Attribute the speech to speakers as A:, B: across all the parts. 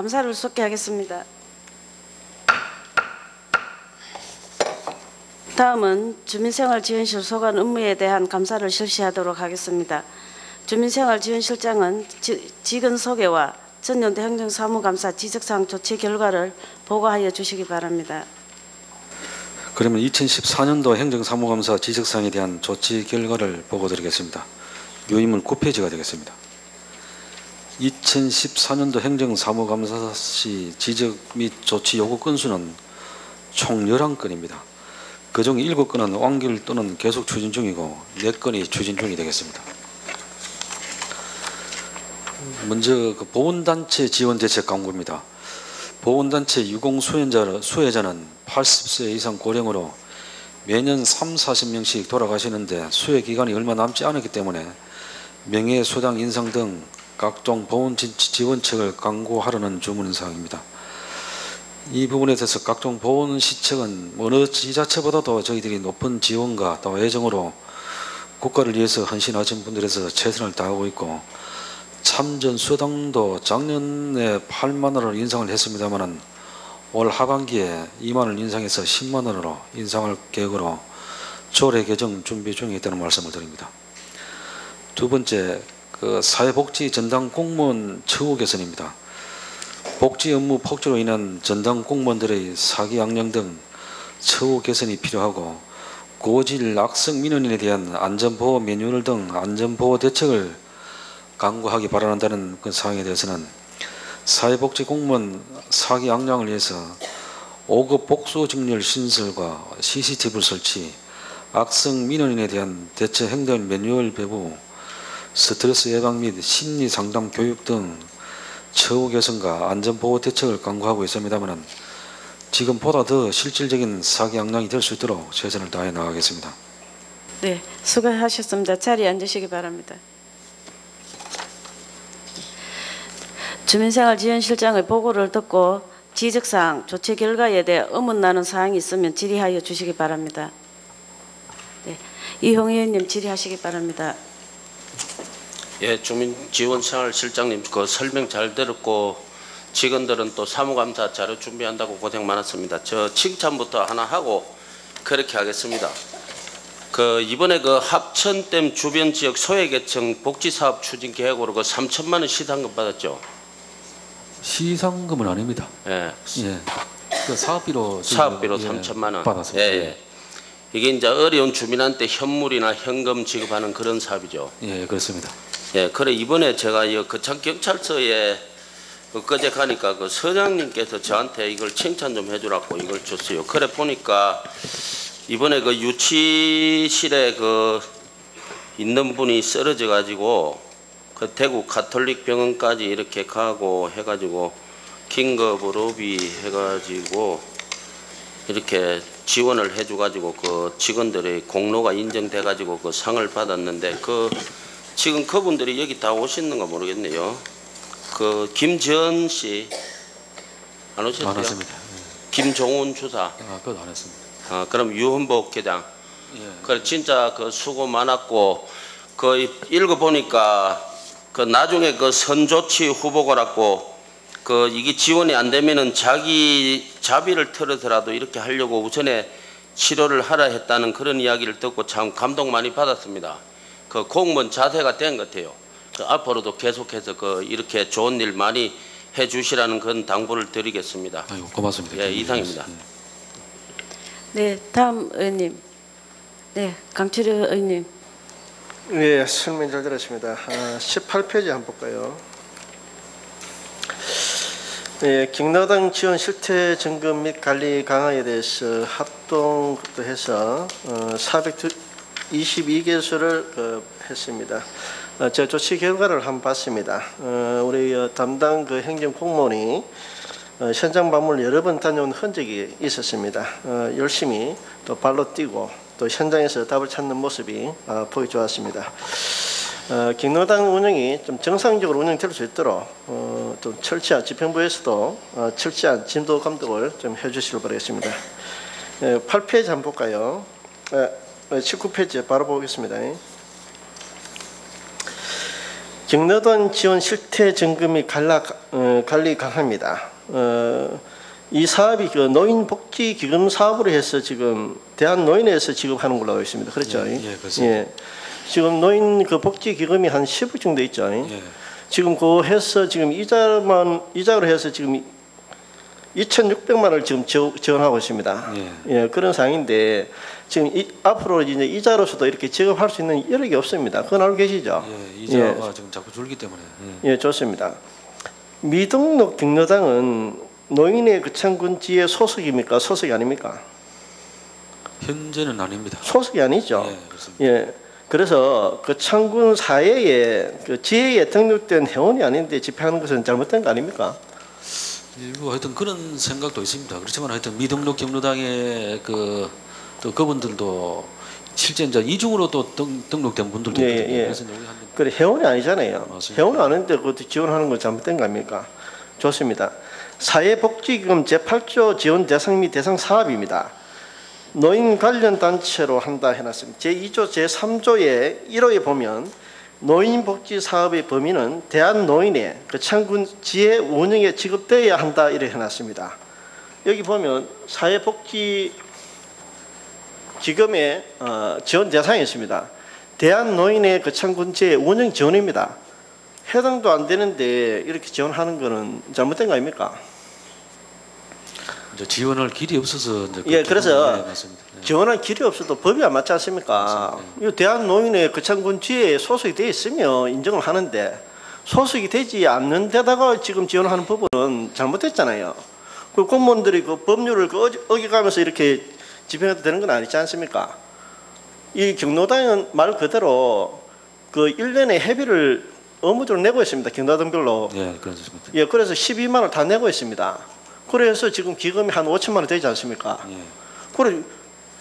A: 감사를 속개하겠습니다. 다음은 주민생활지원실 소관 업무에 대한 감사를 실시하도록 하겠습니다. 주민생활지원실장은 직원 소개와 전년도 행정사무감사 지적사항 조치 결과를 보고하여 주시기 바랍니다.
B: 그러면 2014년도 행정사무감사 지적사항에 대한 조치 결과를 보고드리겠습니다. 요인문 9페이지가 되겠습니다. 2014년도 행정사무감사 시 지적 및 조치 요구 건수는 총 11건입니다. 그중 7건은 완결 또는 계속 추진 중이고 4건이 추진 중이 되겠습니다. 먼저 그 보훈단체 지원대책 광고입니다. 보훈단체 유공 수혜자는 80세 이상 고령으로 매년 30-40명씩 돌아가시는데 수혜 기간이 얼마 남지 않았기 때문에 명예수당 인상 등 각종 보훈 지원책을 광고하려는 주문사항입니다. 이 부분에 대해서 각종 보훈 시책은 어느 지자체보다도 저희들이 높은 지원과 또 애정으로 국가를 위해서 헌신하신 분들에서 최선을 다하고 있고, 참전 수당도 작년에 8만 원을 인상을 했습니다만 올 하반기에 2만 원을 인상해서 10만 원으로 인상할 계획으로 조례 개정 준비 중에 있다는 말씀을 드립니다. 두 번째, 그 사회복지 전담 공무원 처우 개선입니다. 복지 업무 폭주로 인한 전담 공무원들의 사기 양령 등 처우 개선이 필요하고, 고질 악성 민원인에 대한 안전보호 매뉴얼 등 안전보호 대책을 강구하기 바란다는 그 사항에 대해서는 사회복지 공무원 사기 양량을 위해서 5급 복수직렬 신설과 CCTV 설치, 악성 민원인에 대한 대처 행동 매뉴얼 배부, 스트레스 예방 및 심리 상담 교육 등 처우 개선과 안전보호 대책을 강구하고 있습니다만 지금보다 더 실질적인 사기 양량이 될 수 있도록 최선을 다해 나가겠습니다.
A: 네, 수고하셨습니다. 자리에 앉으시기 바랍니다. 주민생활지원실장의 보고를 듣고 지적사항, 조치 결과에 대해 의문나는 사항이 있으면 질의하여 주시기 바랍니다. 네, 이홍 의원님 질의하시기 바랍니다.
C: 예, 주민지원생활실장님 그 설명 잘 들었고 직원들은 또 사무감사 자료 준비한다고 고생 많았습니다. 저 칭찬부터 하나 하고 그렇게 하겠습니다. 그 이번에 그 합천댐 주변 지역 소외계층 복지사업 추진 계획으로 그 3천만 원 시상금 받았죠?
B: 시상금은 아닙니다.
C: 예.
B: 예. 그 사업비로
C: 3천만 원
B: 받았습니다.
C: 예, 예. 이게 이제 어려운 주민한테 현물이나 현금 지급하는 그런 사업이죠.
B: 예, 그렇습니다.
C: 예, 그래 이번에 제가 이 거창 경찰서에 그제 가니까 그 서장님께서 저한테 이걸 칭찬 좀 해주라고 이걸 줬어요. 그래 보니까 이번에 그 유치실에 그 있는 분이 쓰러져 가지고 그 대구 가톨릭 병원까지 이렇게 가고 해가지고 긴급으로비 해가지고 이렇게 지원을 해줘가지고 그 직원들의 공로가 인정돼가지고 그 상을 받았는데 그 지금 그분들이 여기 다 오시는가 모르겠네요. 그 김지연 씨 안 오셨어요?
B: 안 왔습니다.
C: 김종훈 주사.
B: 그것도 안 했습니다.
C: 그럼 유헌복 계장.
B: 예.
C: 그래 진짜 그 수고 많았고 그 읽어보니까 그 나중에 그 선조치 후보가라고 그 이게 지원이 안 되면은 자기 자비를 털어서라도 이렇게 하려고 우선에 치료를 하라 했다는 그런 이야기를 듣고 참 감동 많이 받았습니다. 그 공무원 자세가 된 것 같아요. 그 앞으로도 계속해서 그 이렇게 좋은 일 많이 해주시라는 그런 당부를 드리겠습니다.
B: 아이고, 고맙습니다.
C: 예, 이상입니다.
A: 네, 다음 의원님. 네, 강철희 의원님.
D: 네, 설명 잘 들었습니다. 18페이지 한번 볼까요? 네, 경로당 지원 실태 점검 및 관리 강화에 대해서 합동도 해서 422개소를 했습니다. 저 조치 결과를 한번 봤습니다. 우리 담당 그 행정 공무원이 현장 방문을 여러 번 다녀온 흔적이 있었습니다. 열심히 또 발로 뛰고 또 현장에서 답을 찾는 모습이 보기 좋았습니다. 경로당 운영이 좀 정상적으로 운영될 수 있도록 좀 철저한 집행부에서도 철저한 진도 감독을 좀 해주시길 바라겠습니다. 8페이지 한번 볼까요? 19페이지 바로 보겠습니다. 경로당 지원 실태 점검이 관리 강합니다. 이 사업이 그 노인복지기금 사업으로 해서 지금 대한노인에서 지급하는 걸로 알고 있습니다. 그렇죠?
B: 예, 그렇습니다.
D: 예. 지금 노인 그 복지기금이 한 10억 정도 있죠.
B: 예.
D: 지금 그거 해서 지금 이자로 해서 지금 2,600만 원을 지금 지원하고 있습니다. 예, 그런 상황인데 지금 앞으로 이제 이자로서도 이렇게 지급할 수 있는 여력이 없습니다. 그건 알고 계시죠?
B: 예, 이자가 지금 자꾸 줄기 때문에.
D: 예, 좋습니다. 미등록 경로당은 노인의 거창군지의 소속입니까? 소속이 아닙니까?
B: 현재는 아닙니다.
D: 소속이 아니죠.
B: 예, 그렇습니다.
D: 예. 그래서 그 창군 사회에 그 지회에 등록된 회원이 아닌데 집회하는 것은 잘못된 거 아닙니까?
B: 일부 하여튼 그런 생각도 있습니다. 그렇지만 하여튼 미등록 경로당의 또 그분들도 실제 이제 이중으로 또 등록된 분들도
D: 예,
B: 있거든요.
D: 예.
B: 그래서 우리 한
D: 그래 회원이 아니잖아요.
B: 맞습니다.
D: 회원이 아닌데 그것도 지원하는 건 잘못된 거 아닙니까? 좋습니다. 사회복지기금 제8조 지원 대상 및 대상 사업입니다. 노인 관련 단체로 한다 해놨습니다. 제2조 제3조의 1호에 보면 노인복지 사업의 범위는 대한노인의 거창군 지회 운영에 지급되어야 한다 이렇게 해놨습니다. 여기 보면 사회복지 기금의 지원 대상이 있습니다. 대한노인의 거창군 지회 운영 지원입니다. 해당도 안 되는데 이렇게 지원하는 것은 잘못된 거 아닙니까?
B: 이제 지원할 길이 없어서 이제
D: 예, 그래서
B: 예, 맞습니다. 예.
D: 지원할 길이 없어도 법이 안 맞지 않습니까? 이 대한노인의 거창군 지회에 소속이 되어 있으면 인정을 하는데 소속이 되지 않는 데다가 지금 지원하는 부분은 잘못됐잖아요. 그 공무원들이 그 법률을 어겨가면서 이렇게 집행해도 되는 건 아니지 않습니까? 이 경로당은 말 그대로 그 1년에 회비를 의무적으로 내고 있습니다. 경로당별로.
B: 예, 그렇습니다.
D: 예, 그래서 12만 원을 다 내고 있습니다. 그래서 지금 기금이 한 5천만 원 되지 않습니까?
B: 예.
D: 그래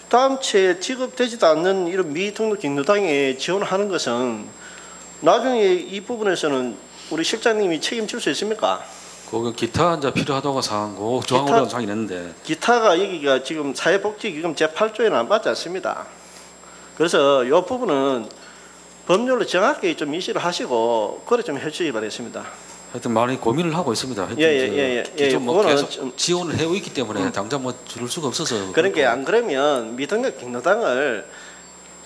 D: 다음 주에 지급되지도 않는 이런 미등록 경로당에 지원하는 것은 나중에 이 부분에서는 우리 실장님이 책임질 수 있습니까?
B: 그 기타 이제 필요하다고 사항고 조항으로 사항이 있는데
D: 기타가 여기가 지금 사회복지기금 제8조에는 안 맞지 않습니다. 그래서 이 부분은 법률로 정확히 좀 이시를 하시고 그래 좀 해주시기 바라겠습니다.
B: 하여튼 많이 고민을 하고 있습니다. 하여튼
D: 예.
B: 기존 뭐
D: 그거는
B: 계속
D: 좀-
B: 지원을 해오고 있기 때문에 당장 뭐 줄을 수가 없어서
D: 그러니까 안 그러면 미등록 경로당을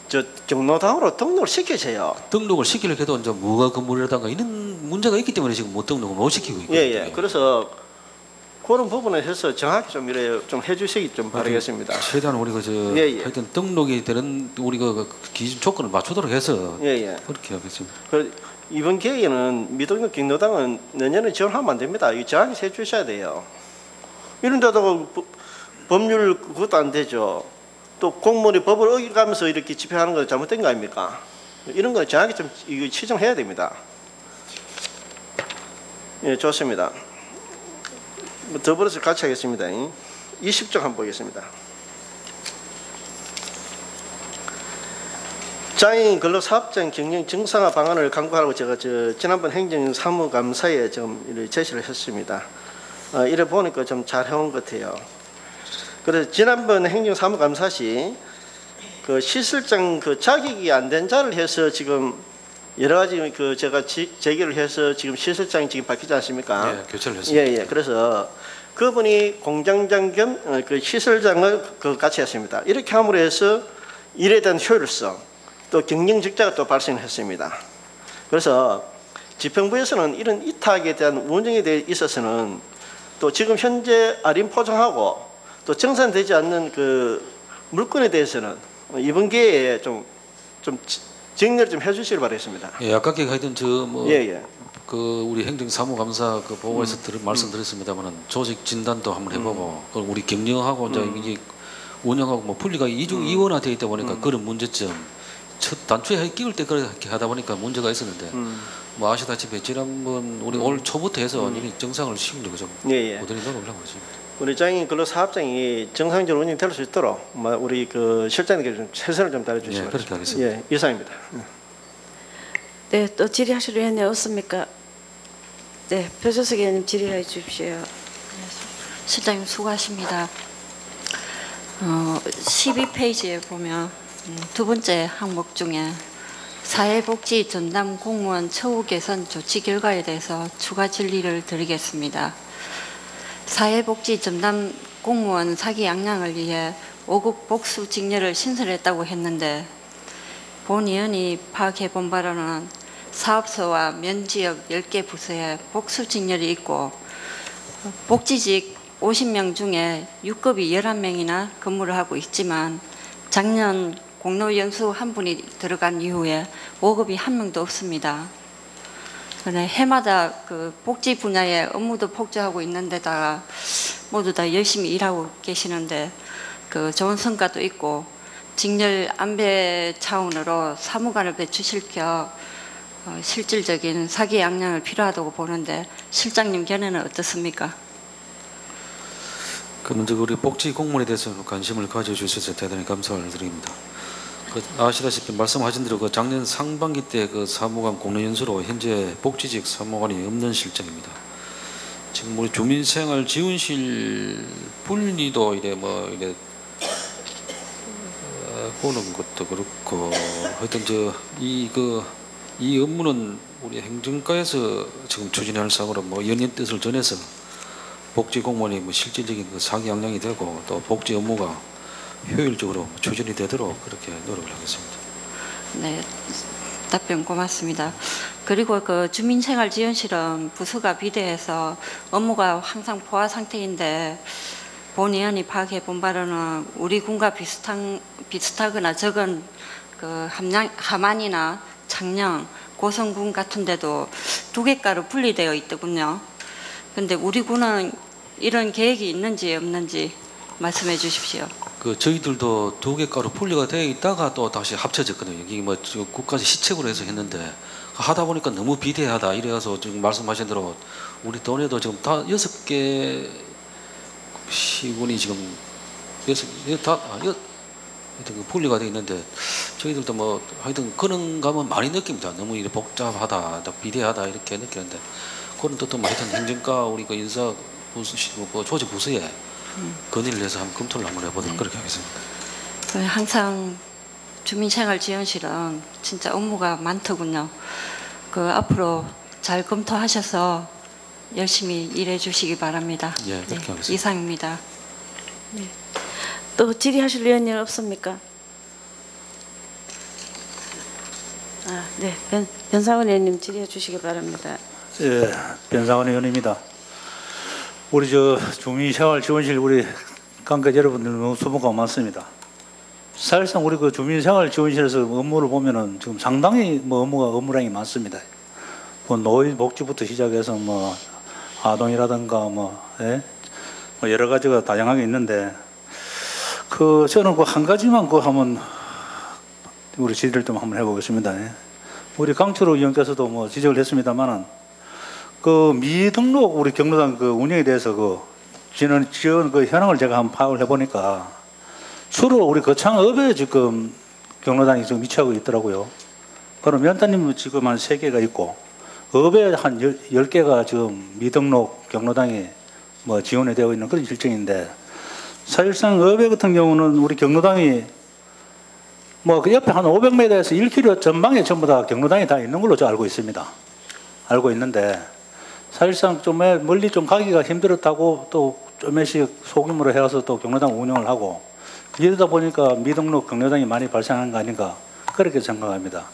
D: 저 경로당으로 등록을 시키세요.
B: 등록을 시키려고 해도 이제 무가 건물에다가 이런 문제가 있기 때문에 지금 못 등록을 못 시키고 있거든요.
D: 예. 그래서 그런 부분에 해서 정확히 좀 이래 좀 해주시기 좀 바라겠습니다.
B: 최대한 우리가
D: 예.
B: 하여튼 등록이 되는 우리가 그 기준 조건을 맞추도록 해서
D: 예.
B: 그렇게 하겠습니다.
D: 이번 기회에는 미등록 경로당은 내년에 지원하면 안 됩니다. 이거 정확히 해주셔야 돼요. 이런 데다가 법률 그것도 안 되죠. 또 공무원이 법을 어겨가면서 이렇게 집행하는 거 잘못된 거 아닙니까? 이런 거 정확히 좀 이거 치정해야 됩니다. 예, 좋습니다. 더불어서 같이 하겠습니다. 20쪽 한번 보겠습니다. 장애인 근로사업장 경영 정상화 방안을 강구하라고 제가 지난번 행정사무감사에 좀 이렇게 제시를 했습니다. 이래 보니까 좀 잘 해온 것 같아요. 그래서 지난번 행정사무감사 시 그 시설장 그 자격이 안 된 자를 해서 지금 여러 가지 그 제가 제기를 해서 지금 시설장이 지금 바뀌지 않습니까?
B: 예, 교체를 했습니다.
D: 예. 그래서 그분이 공장장 겸 그 시설장을 그 같이 했습니다. 이렇게 함으로 해서 일에 대한 효율성 또 경영 적자가 또 발생했습니다. 그래서 집행부에서는 이런 이탁에 대한 운영에 대해 있어서는 또 지금 현재 할인 포장하고 또 정산되지 않는 그 물건에 대해서는 이번 기회에 좀 정리를 좀 해주시길 바라겠습니다.
B: 예, 아깝게 하여튼
D: 예.
B: 그 우리 행정사무감사 그 보고에서 말씀드렸습니다만은 조직 진단도 한번 해보고 그리고 우리 경영하고 이제 운영하고 뭐 분리가 이원화되어 있다 보니까 그런 문제점 첫 단초에 끼울 때 그렇게 하다 보니까 문제가 있었는데 뭐 아시다시피 지난번 우리 올 초부터 해서 이 정상을 시키려고 좀
D: 예.
B: 고들이 노력을 하고 있습니다.
D: 우리 장애인 근로사업장이 정상적으로 운영될 수 있도록 우리 그 실장님께 좀 최선을 좀 다해주시기
B: 예,
D: 바랍니다.
B: 그렇게 하겠습니다.
D: 예, 이상입니다.
A: 네, 또 질의하실 의원님 없습니까? 네, 표준석 의원님 질의해 주십시오.
E: 실장님 수고하십니다. 12페이지에 보면 두 번째 항목 중에 사회복지 전담 공무원 처우 개선 조치 결과에 대해서 추가 질의를 드리겠습니다. 사회복지 전담 공무원 사기 양양을 위해 5급 복수 직렬을 신설했다고 했는데 본 의원이 파악해본 바로는 사업소와 면지역 10개 부서에 복수 직렬이 있고 복지직 50명 중에 6급이 11명이나 근무를 하고 있지만 작년 공로연수 한 분이 들어간 이후에 5급이 한 명도 없습니다. 그런데 해마다 그 복지 분야의 업무도 폭주하고 있는 데다가 모두 다 열심히 일하고 계시는데 그 좋은 성과도 있고 직렬 안배 차원으로 사무관을 배출시켜 실질적인 사기 양양을 필요하다고 보는데 실장님 견해는 어떻습니까?
B: 그 먼저 우리 복지 공무원에 대해서 관심을 가져주셔서 대단히 감사를 드립니다. 아시다시피 말씀하신 대로 그 작년 상반기 때 그 사무관 공로연수로 현재 복지직 사무관이 없는 실정입니다. 지금 우리 주민생활지원실 분리도 이래 보는 것도 그렇고 하여튼 이 업무는 우리 행정과에서 지금 추진할 사고로 연인 뜻을 전해서 복지 공무원이 실질적인 그 사기 양양이 되고 또 복지 업무가 효율적으로 추진이 되도록 그렇게 노력을 하겠습니다.
E: 네, 답변 고맙습니다. 그리고 그 주민생활지원실은 부서가 비대해서 업무가 항상 포화 상태인데 본 의원이 파악해 본 바로는 우리 군과 비슷하거나 적은 그 함안이나 창녕, 고성군 같은 데도 2개과로 분리되어 있더군요. 근데 우리 군은 이런 계획이 있는지 없는지 말씀해 주십시오.
B: 그 저희들도 2개과로 분리가 되어 있다가 또 다시 합쳐졌거든요. 이게 국가에서 시책으로 해서 했는데 하다 보니까 너무 비대하다 이래서 지금 말씀하신 대로 우리 동네도 지금 다 6개 시군이 지금 하여튼 분리가 되어 있는데 저희들도 하여튼 그런 감은 많이 느낍니다. 너무 이렇게 복잡하다, 비대하다 이렇게 느끼는데 그런 뜻도 하여튼 행정과 우리 그 인사 부서, 조직 부서에 건의를 해서 한번 검토를 한번 해보도록 그렇게 하겠습니다.
E: 항상 주민생활지원실은 진짜 업무가 많더군요. 그 앞으로 잘 검토하셔서 열심히 일해 주시기 바랍니다.
B: 예, 그렇게 하겠습니다.
E: 이상입니다.
A: 네. 또 질의하실 의원님 없습니까? 네, 변상훈 의원님 질의해 주시기 바랍니다.
F: 예, 변상훈 의원입니다. 우리 주민생활지원실 우리 관계자 여러분들 너무 수고가 많습니다. 사실상 우리 그 주민생활지원실에서 업무를 보면은 지금 상당히 업무량이 많습니다. 노인복지부터 시작해서 아동이라든가 여러 가지가 다양하게 있는데 저는 한 가지만 한번 우리 질의를 좀 한번 해보겠습니다. 우리 강철호 의원께서도 지적을 했습니다만은 미등록 우리 경로당 운영에 대해서 지원 현황을 제가 한번 파악을 해보니까 주로 우리 거창업에 지금 경로당이 지금 위치하고 있더라고요. 그럼 면단님 지금 한 3개가 있고 업에 한 10개가 지금 미등록 경로당에 지원이 되어 있는 그런 실정인데 사실상 업에 같은 경우는 우리 경로당이 그 옆에 한 500m에서 1km 전방에 전부 다 경로당이 다 있는 걸로 저 알고 있습니다. 알고 있는데 사실상 좀 멀리 좀 가기가 힘들었다고 또 좀씩 소규모로 해서 또 경로당 운영을 하고 이러다 보니까 미등록 경로당이 많이 발생한 거 아닌가 그렇게 생각합니다.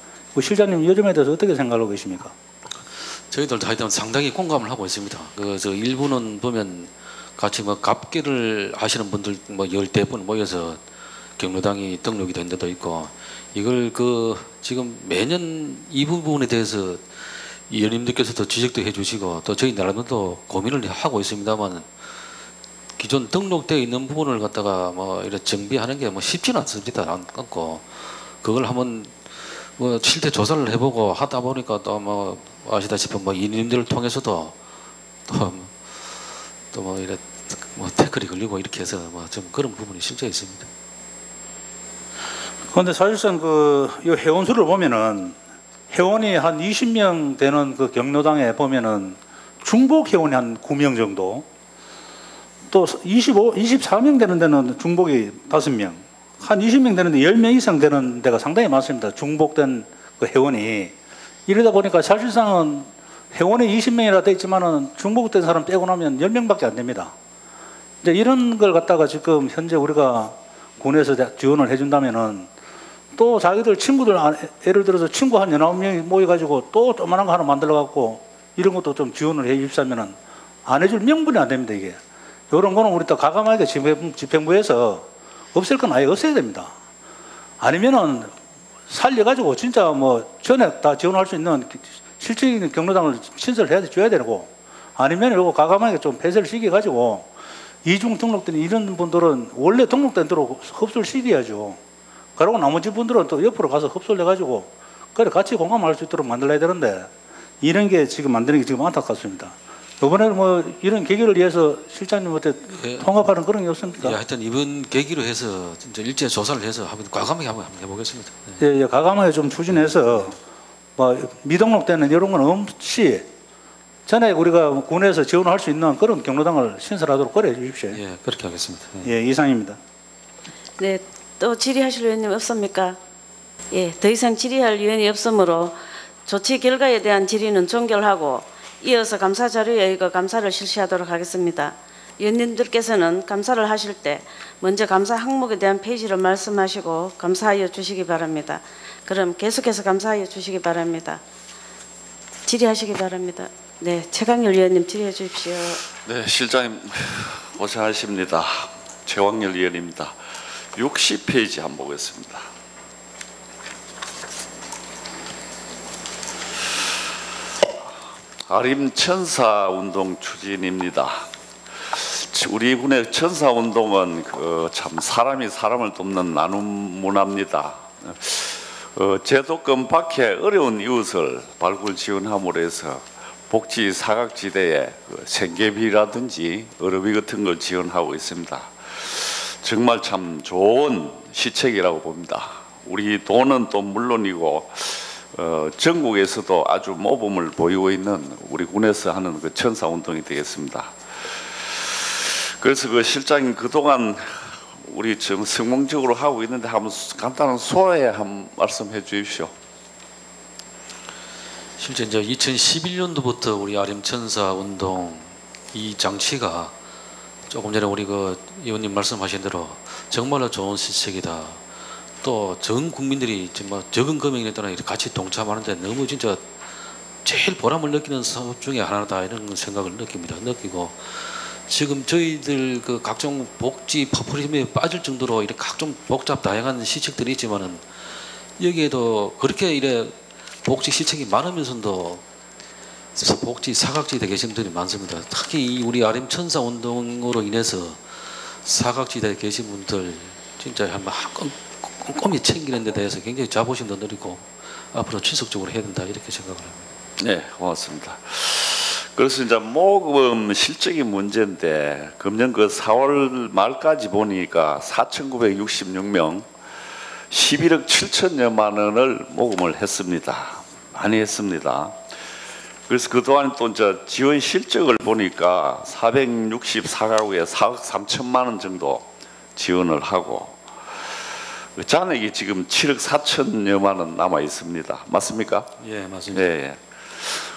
F: 실장님 이 점에 대해서 어떻게 생각하고 계십니까?
B: 저희들도 하여튼 상당히 공감을 하고 있습니다. 일부는 보면 같이 갑기를 하시는 분들 10대분 모여서 경로당이 등록이 된 데도 있고 이걸 지금 매년 이 부분에 대해서 의원님들께서도 지적도 해주시고 또 저희 나라도 고민을 하고 있습니다만 기존 등록되어 있는 부분을 갖다가 이렇게 정비하는 게 쉽지는 않습니다. 않고 그걸 한번 실태 조사를 해보고 하다 보니까 또 아시다시피 의원님들을 통해서도 또 이래 태클이 걸리고 이렇게 해서 좀 그런 부분이 실제 있습니다.
F: 그런데 사실상 이 회원수를 보면은 회원이 한 20명 되는 그 경로당에 보면은 중복 회원이 한 9명 정도, 또 24명 되는 데는 중복이 5명, 한 20명 되는데 10명 이상 되는 데가 상당히 많습니다. 중복된 그 회원이. 이러다 보니까 사실상은 회원이 20명이라 돼 있지만은 중복된 사람 빼고 나면 10명밖에 안 됩니다. 이제 이런 걸 갖다가 지금 현재 우리가 군에서 지원을 해준다면은 또 자기들 친구들, 예를 들어서 친구 한 19명이 모여가지고 또 조그만한 거 하나 만들어갖고 이런 것도 좀 지원을 해 주시면은 안 해줄 명분이 안 됩니다, 이게. 이런 거는 우리 또 과감하게 집행부에서 없앨 건 아예 없애야 됩니다. 아니면은 살려가지고 진짜 뭐 전에 다 지원할 수 있는 실질적인 경로당을 신설을 줘야 되고, 아니면 이거 과감하게 좀 폐쇄를 시켜가지고 이중 등록된 이런 분들은 원래 등록된 대로 흡수를 시켜야죠. 그리고 나머지 분들은 또 옆으로 가서 흡수를 해가지고 그래 같이 공감할 수 있도록 만들어야 되는데, 이런 게 지금 만드는 게 지금 안타깝습니다. 이번에는 뭐 이런 계기를 위해서 실장님한테 통합하는 그런 게 없습니까?
B: 예, 하여튼 이번 계기로 해서 진짜 일제 조사를 해서 한번 과감하게 한번 해보겠습니다.
F: 예, 과감하게 좀 추진해서 뭐 미등록되는 이런 건 없이 전에 우리가 군에서 지원할 수 있는 그런 경로당을 신설하도록 그래 주십시오.
B: 예, 그렇게 하겠습니다.
F: 예, 이상입니다.
A: 네, 또 질의하실 의원님 없습니까? 예, 더 이상 질의할 의원이 없으므로 조치 결과에 대한 질의는 종결하고 이어서 감사 자료에 의거 감사를 실시하도록 하겠습니다. 의원님들께서는 감사를 하실 때 먼저 감사 항목에 대한 페이지를 말씀하시고 감사하여 주시기 바랍니다. 그럼 계속해서 감사하여 주시기 바랍니다. 질의하시기 바랍니다. 네, 최강렬 의원님 질의해 주십시오.
G: 네, 실장님 고생하십니다. 최광렬 의원입니다. 60페이지 한번 보겠습니다. 아림 천사운동 추진입니다. 우리 군의 천사운동은 참 사람이 사람을 돕는 나눔 문화입니다. 제도권 밖에 어려운 이웃을 발굴 지원함으로 해서 복지 사각지대에 생계비라든지 의료비 같은 걸 지원하고 있습니다. 정말 참 좋은 시책이라고 봅니다. 우리 돈은 또 물론이고 전국에서도 아주 모범을 보이고 있는 우리 군에서 하는 그 천사운동이 되겠습니다. 그래서 그 실장님 그동안 우리 지금 성공적으로 하고 있는데 한번 간단한 소회 한 말씀 해 주십시오.
B: 실제 이제 2011년도부터 우리 아림천사운동 이 장치가 조금 전에 우리 그 의원님 말씀하신 대로 정말로 좋은 시책이다. 또 전 국민들이 정말 적은 금액에 따라 같이 동참하는데 너무 진짜 제일 보람을 느끼는 사업 중에 하나다 이런 생각을 느끼고 지금 저희들 그 각종 복지 퍼포먼스에 빠질 정도로 이렇게 각종 복잡 다양한 시책들이 있지만은 여기에도 그렇게 이래 복지 시책이 많으면서도 복지 사각지대에 계신 분들이 많습니다. 특히 우리 아림천사 운동으로 인해서 사각지대에 계신 분들 진짜 한번 꼼꼼히 챙기는 데 대해서 굉장히 자부심도 느리고 앞으로 지속적으로 해야 된다 이렇게 생각을 합니다.
G: 네, 고맙습니다. 그래서 이제 모금 실적인 문제인데 금년 그 4월 말까지 보니까 4,966명 11억 7천여만 원을 모금을 했습니다. 많이 했습니다. 그래서 그동안 또 이제 지원 실적을 보니까 464가구에 4억 3천만 원 정도 지원을 하고 잔액이 지금 7억 4천여만 원 남아 있습니다. 맞습니까?
B: 예, 맞습니다.
G: 네.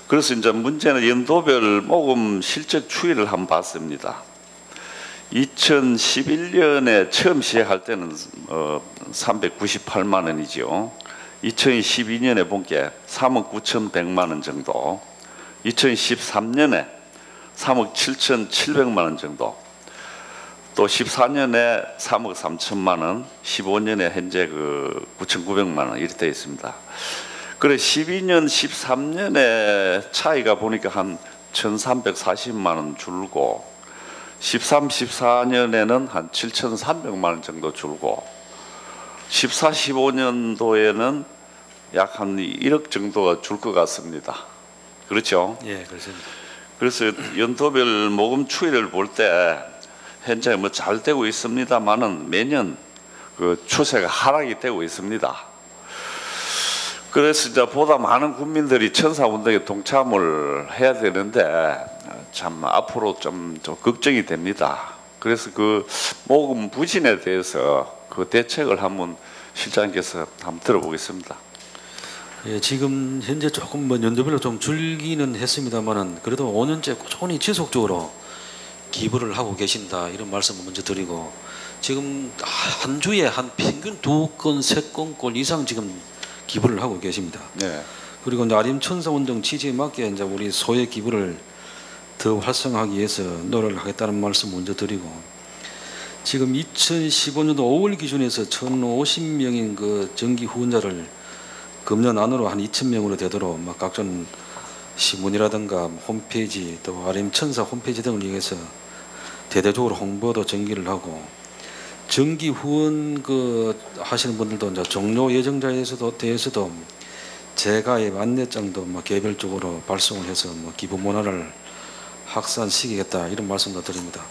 G: 그래서 이제 문제는 연도별 모금 실적 추이를 한번 봤습니다. 2011년에 처음 시작할 때는 398만 원이죠. 2012년에 본 게 3억 9,100만 원 정도, 2013년에 3억 7,700만 원 정도, 또 14년에 3억 3천만 원, 15년에 현재 그 9,900만 원 이렇게 되어 있습니다. 그래 12년, 13년에 차이가 보니까 한 1,340만 원 줄고 13, 14년에는 한 7,300만 원 정도 줄고 14, 15년도에는 약 한 1억 정도가 줄 것 같습니다. 그렇죠?
B: 예, 그렇습니다.
G: 그래서 연도별 모금 추이를 볼 때 현재 뭐 잘 되고 있습니다만은 매년 그 추세가 하락이 되고 있습니다. 그래서 이제 보다 많은 국민들이 천사운동에 동참을 해야 되는데 참 앞으로 좀 걱정이 됩니다. 그래서 그 모금 부진에 대해서 그 대책을 한번 실장님께서 한번 들어보겠습니다.
B: 예, 지금 현재 조금 뭐 연도별로 좀 줄기는 했습니다만은 그래도 5년째 꾸준히 지속적으로 기부를 하고 계신다 이런 말씀을 먼저 드리고 지금 한 주에 한 평균 2건, 3건꼴 이상 지금 기부를 하고 계십니다.
G: 네.
B: 그리고 이제 아림천사운동 취지에 맞게 이제 우리 소외 기부를 더 활성화하기 위해서 노력을 하겠다는 말씀 먼저 드리고 지금 2015년도 5월 기준에서 1,050명인 그 정기 후원자를 금년 안으로 한 2,000명으로 되도록 막 각종 신문이라든가 홈페이지 또 아림천사 홈페이지 등을 이용해서 대대적으로 홍보도 전기를 하고 정기 후원 그 하시는 분들도 이제 종료 예정자에 대해서도 재가입 안내장도 막 개별적으로 발송을 해서 뭐 기부 문화를 확산시키겠다 이런 말씀도 드립니다.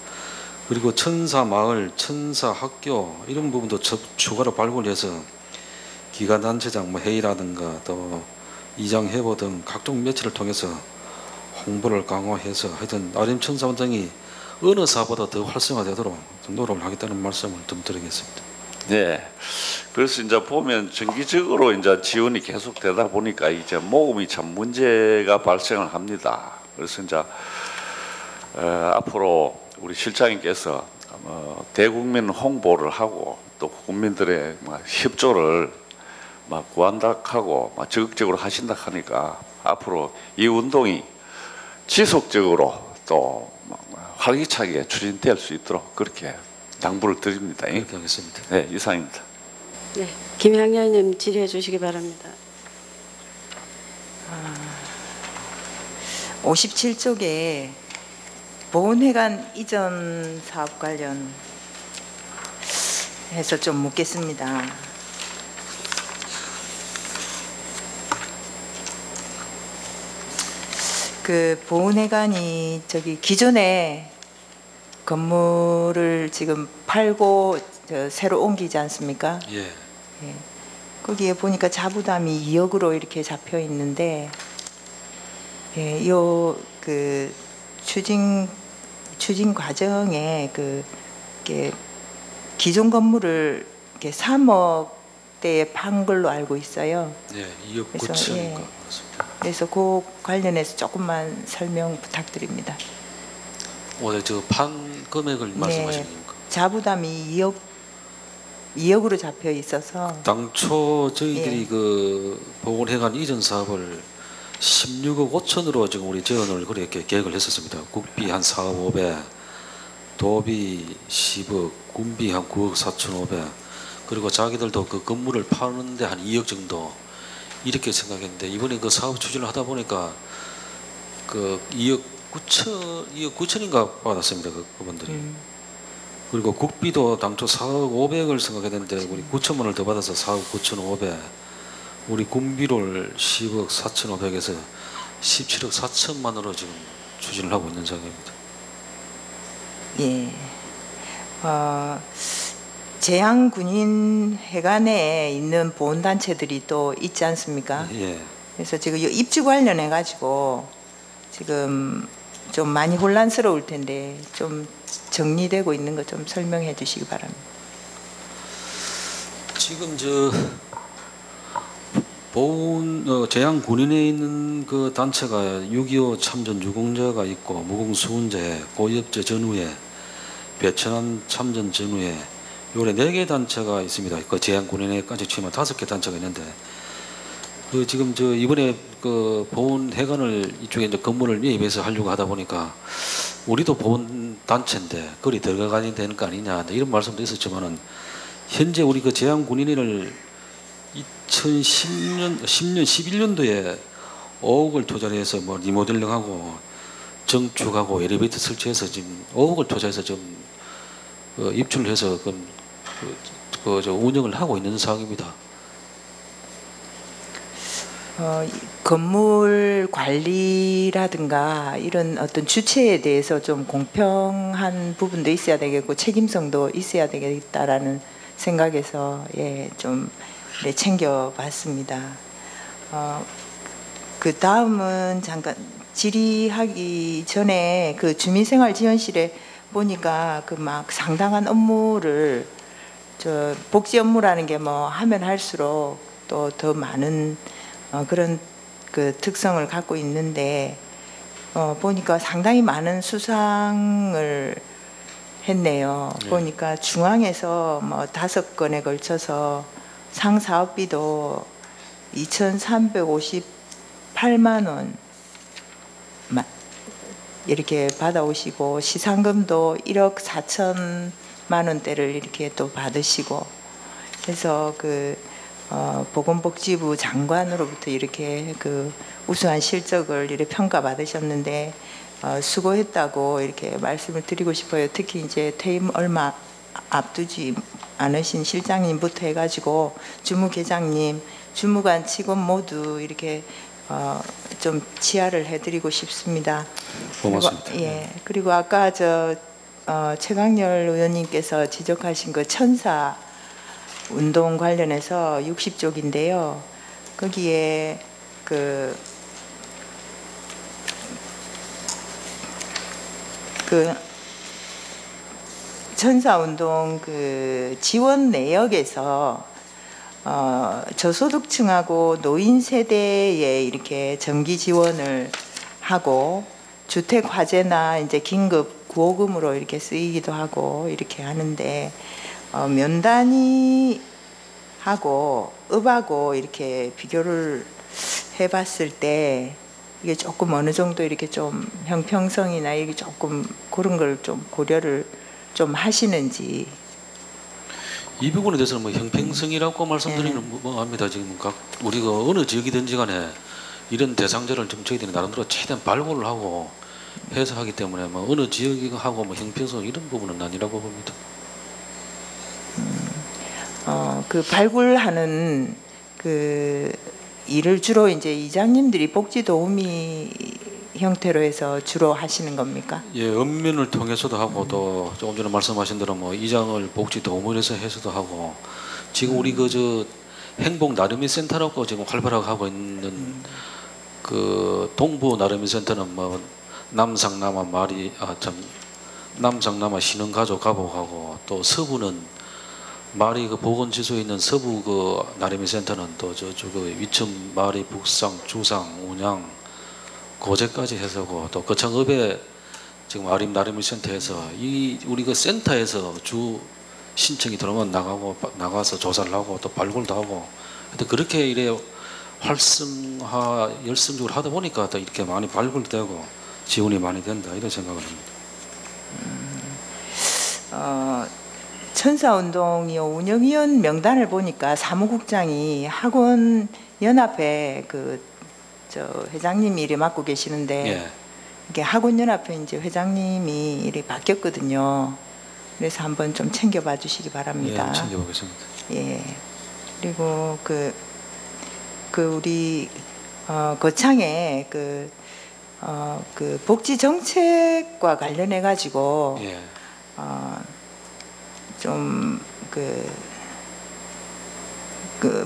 B: 그리고 천사 마을, 천사 학교 이런 부분도 추가로 발굴해서 기관단체장 뭐 회의라든가 또 이장 회보 등 각종 매체를 통해서 홍보를 강화해서 하여튼 아림천사운동이 어느 사보다 더 활성화되도록 노력을 하겠다는 말씀을 좀 드리겠습니다.
G: 네. 그래서 이제 보면 정기적으로 이제 지원이 계속되다 보니까 이제 모금이 참 문제가 발생을 합니다. 그래서 이제 앞으로 우리 실장님께서 대국민 홍보를 하고 또 국민들의 협조를 구한다하고 적극적으로 하신다 하니까 앞으로 이 운동이 지속적으로 또 활기차게 추진될 수 있도록 그렇게 당부를 드립니다.
B: 그렇게 하겠습니다.
G: 네, 이상입니다.
A: 네, 김향 의원님 질의해 주시기 바랍니다.
H: 57쪽에 보훈회관 이전 사업 관련해서 좀 묻겠습니다. 그 보훈회관이 저기 기존에 건물을 지금 팔고 새로 옮기지 않습니까?
B: 예.
H: 예. 거기에 보니까 자부담이 2억으로 이렇게 잡혀 있는데, 예, 요 그 추진 과정에 이렇게 기존 건물을 이렇게 3억대에 판 걸로 알고 있어요.
B: 예, 2억
H: 그래서,
B: 9천인가
H: 예.
B: 맞습니다.
H: 그래서 그 관련해서 조금만 설명 부탁드립니다.
B: 오늘 저 판 금액을 말씀하시는 겁니까?
H: 자부담이 2억으로 잡혀 있어서
B: 당초 저희들이
H: 예.
B: 그 보건회관 이전 사업을 16억 5천으로 지금 우리 재원을 그렇게 계획을 했었습니다. 국비 한 4억 5백, 도비 10억, 군비 한 9억 4천 5백, 그리고 자기들도 그 건물을 파는데 한 2억 정도 이렇게 생각했는데 이번에 그 사업 추진을 하다 보니까 그 2억 9천인가 받았습니다. 그분들이. 그리고 국비도 당초 4억 5백을 생각했는데 우리 9천만 원을 더 받아서 4억 9천 5백, 우리 군비를 10억 4천 5백에서 17억 4천만으로 지금 추진을 하고 있는 상황입니다.
H: 예. 제양군인회관에 있는 보훈단체들이 또 있지 않습니까?
B: 예.
H: 그래서 지금 이 입주 관련해 가지고 지금 좀 많이 혼란스러울 텐데 좀 정리되고 있는 거 좀 설명해 주시기 바랍니다.
B: 지금 저 보훈 재양 군인에 있는 그 단체가 6.25 참전 유공자가 있고 무공수훈제, 고위업제 전후에, 배천안 참전 전후에 요래 4개 단체가 있습니다. 그 재양 군인회까지 치면 5개 단체가 있는데 그 지금 저 이번에 그 보훈회관을 이쪽에 이제 건물을 매입해서 하려고 하다 보니까 우리도 보훈 단체인데 거리 들어가야 되는 거 아니냐 이런 말씀도 있었지만은 현재 우리 그 재양 군인회를 2010년, 11년도에 5억을 투자를 해서 뭐 리모델링하고 정축하고 엘리베이터 설치해서 지금 5억을 투자해서 좀 입주를 해서 저 운영을 하고 있는 상황입니다.
H: 건물 관리라든가 이런 어떤 주체에 대해서 좀 공평한 부분도 있어야 되겠고 책임성도 있어야 되겠다라는 생각에서 좀 챙겨봤습니다. 그 다음은 잠깐 질의하기 전에 그 주민생활지원실에 보니까 그 막 상당한 업무를 복지 업무라는 게 뭐 하면 할수록 또 더 많은 그런 그 특성을 갖고 있는데 보니까 상당히 많은 수상을 했네요.
B: 네.
H: 보니까 중앙에서 뭐 5건에 걸쳐서 상 사업비도 2,358만 원 이렇게 받아오시고 시상금도 1억 4천만 원대를 이렇게 또 받으시고 해서 그 보건복지부 장관으로부터 이렇게 그 우수한 실적을 이렇게 평가받으셨는데 수고했다고 이렇게 말씀을 드리고 싶어요. 특히 이제 퇴임 얼마 앞두지 않으신 실장님부터 해가지고 주무계장님, 주무관 직원 모두 이렇게 좀 치하를 해드리고 싶습니다.
B: 고맙습니다.
H: 그리고, 그리고 아까 최강렬 의원님께서 지적하신 그 천사 운동 관련해서 60쪽인데요. 거기에 그 천사운동 그 지원 내역에서 저소득층하고 노인 세대에 이렇게 정기 지원을 하고 주택 화재나 이제 긴급 구호금으로 이렇게 쓰이기도 하고 이렇게 하는데 면단위하고 읍하고 이렇게 비교를 해봤을 때 이게 조금 어느 정도 이렇게 좀 형평성이나 이게 조금 그런 걸 좀 고려를 좀 하시는지.
B: 이 부분에 대해서는 뭐 형평성이라고 말씀드리는 뭐 합니다. 지금 각 우리가 어느 지역이든지 간에 이런 대상자를 좀 저희들이 나름대로 최대한 발굴을 하고 해서 하기 때문에 뭐 어느 지역하고 뭐 형평성 이런 부분은 아니라고 봅니다.
H: 그 발굴하는 그 일을 주로 이제 이장님들이 복지 도우미 형태로 해서 주로 하시는 겁니까?
B: 예, 읍면을 통해서도 하고 또 조금 전에 말씀하신 대로 뭐 이장을 복지 도우미에서 해서도 하고 지금 우리 그 행복 나름이 센터라고 지금 활발하게 하고 있는 그 동부 나름이 센터는 뭐 남상남아 남상남아 신흥가족 가복하고 또 서부는 마리 그 보건지소에 있는 서부 그 나름이 센터는 또 저쪽 그 위천 마리 북상 주상 운양 고제까지 해서고 또 거창읍에 지금 아림 나름이 센터에서 이 우리 그 센터에서 주 신청이 들어오면 나가서 조사를 하고 또 발굴도 하고 근데 그렇게 이래 열성적으로 하다 보니까 또 이렇게 많이 발굴되고 지원이 많이 된다 이런 생각을 합니다.
H: 천사운동이요 운영위원 명단을 보니까 사무국장이 학원 연합회 회장님이 이래 맡고 계시는데
B: 예.
H: 이게 학원 연합회 이제 회장님이 이래 바뀌었거든요. 그래서 한번 좀 챙겨봐 주시기 바랍니다.
B: 예, 챙겨보겠습니다.
H: 예. 그리고 우리 거창에 그 복지 정책과 관련해 가지고
B: 예.
H: 좀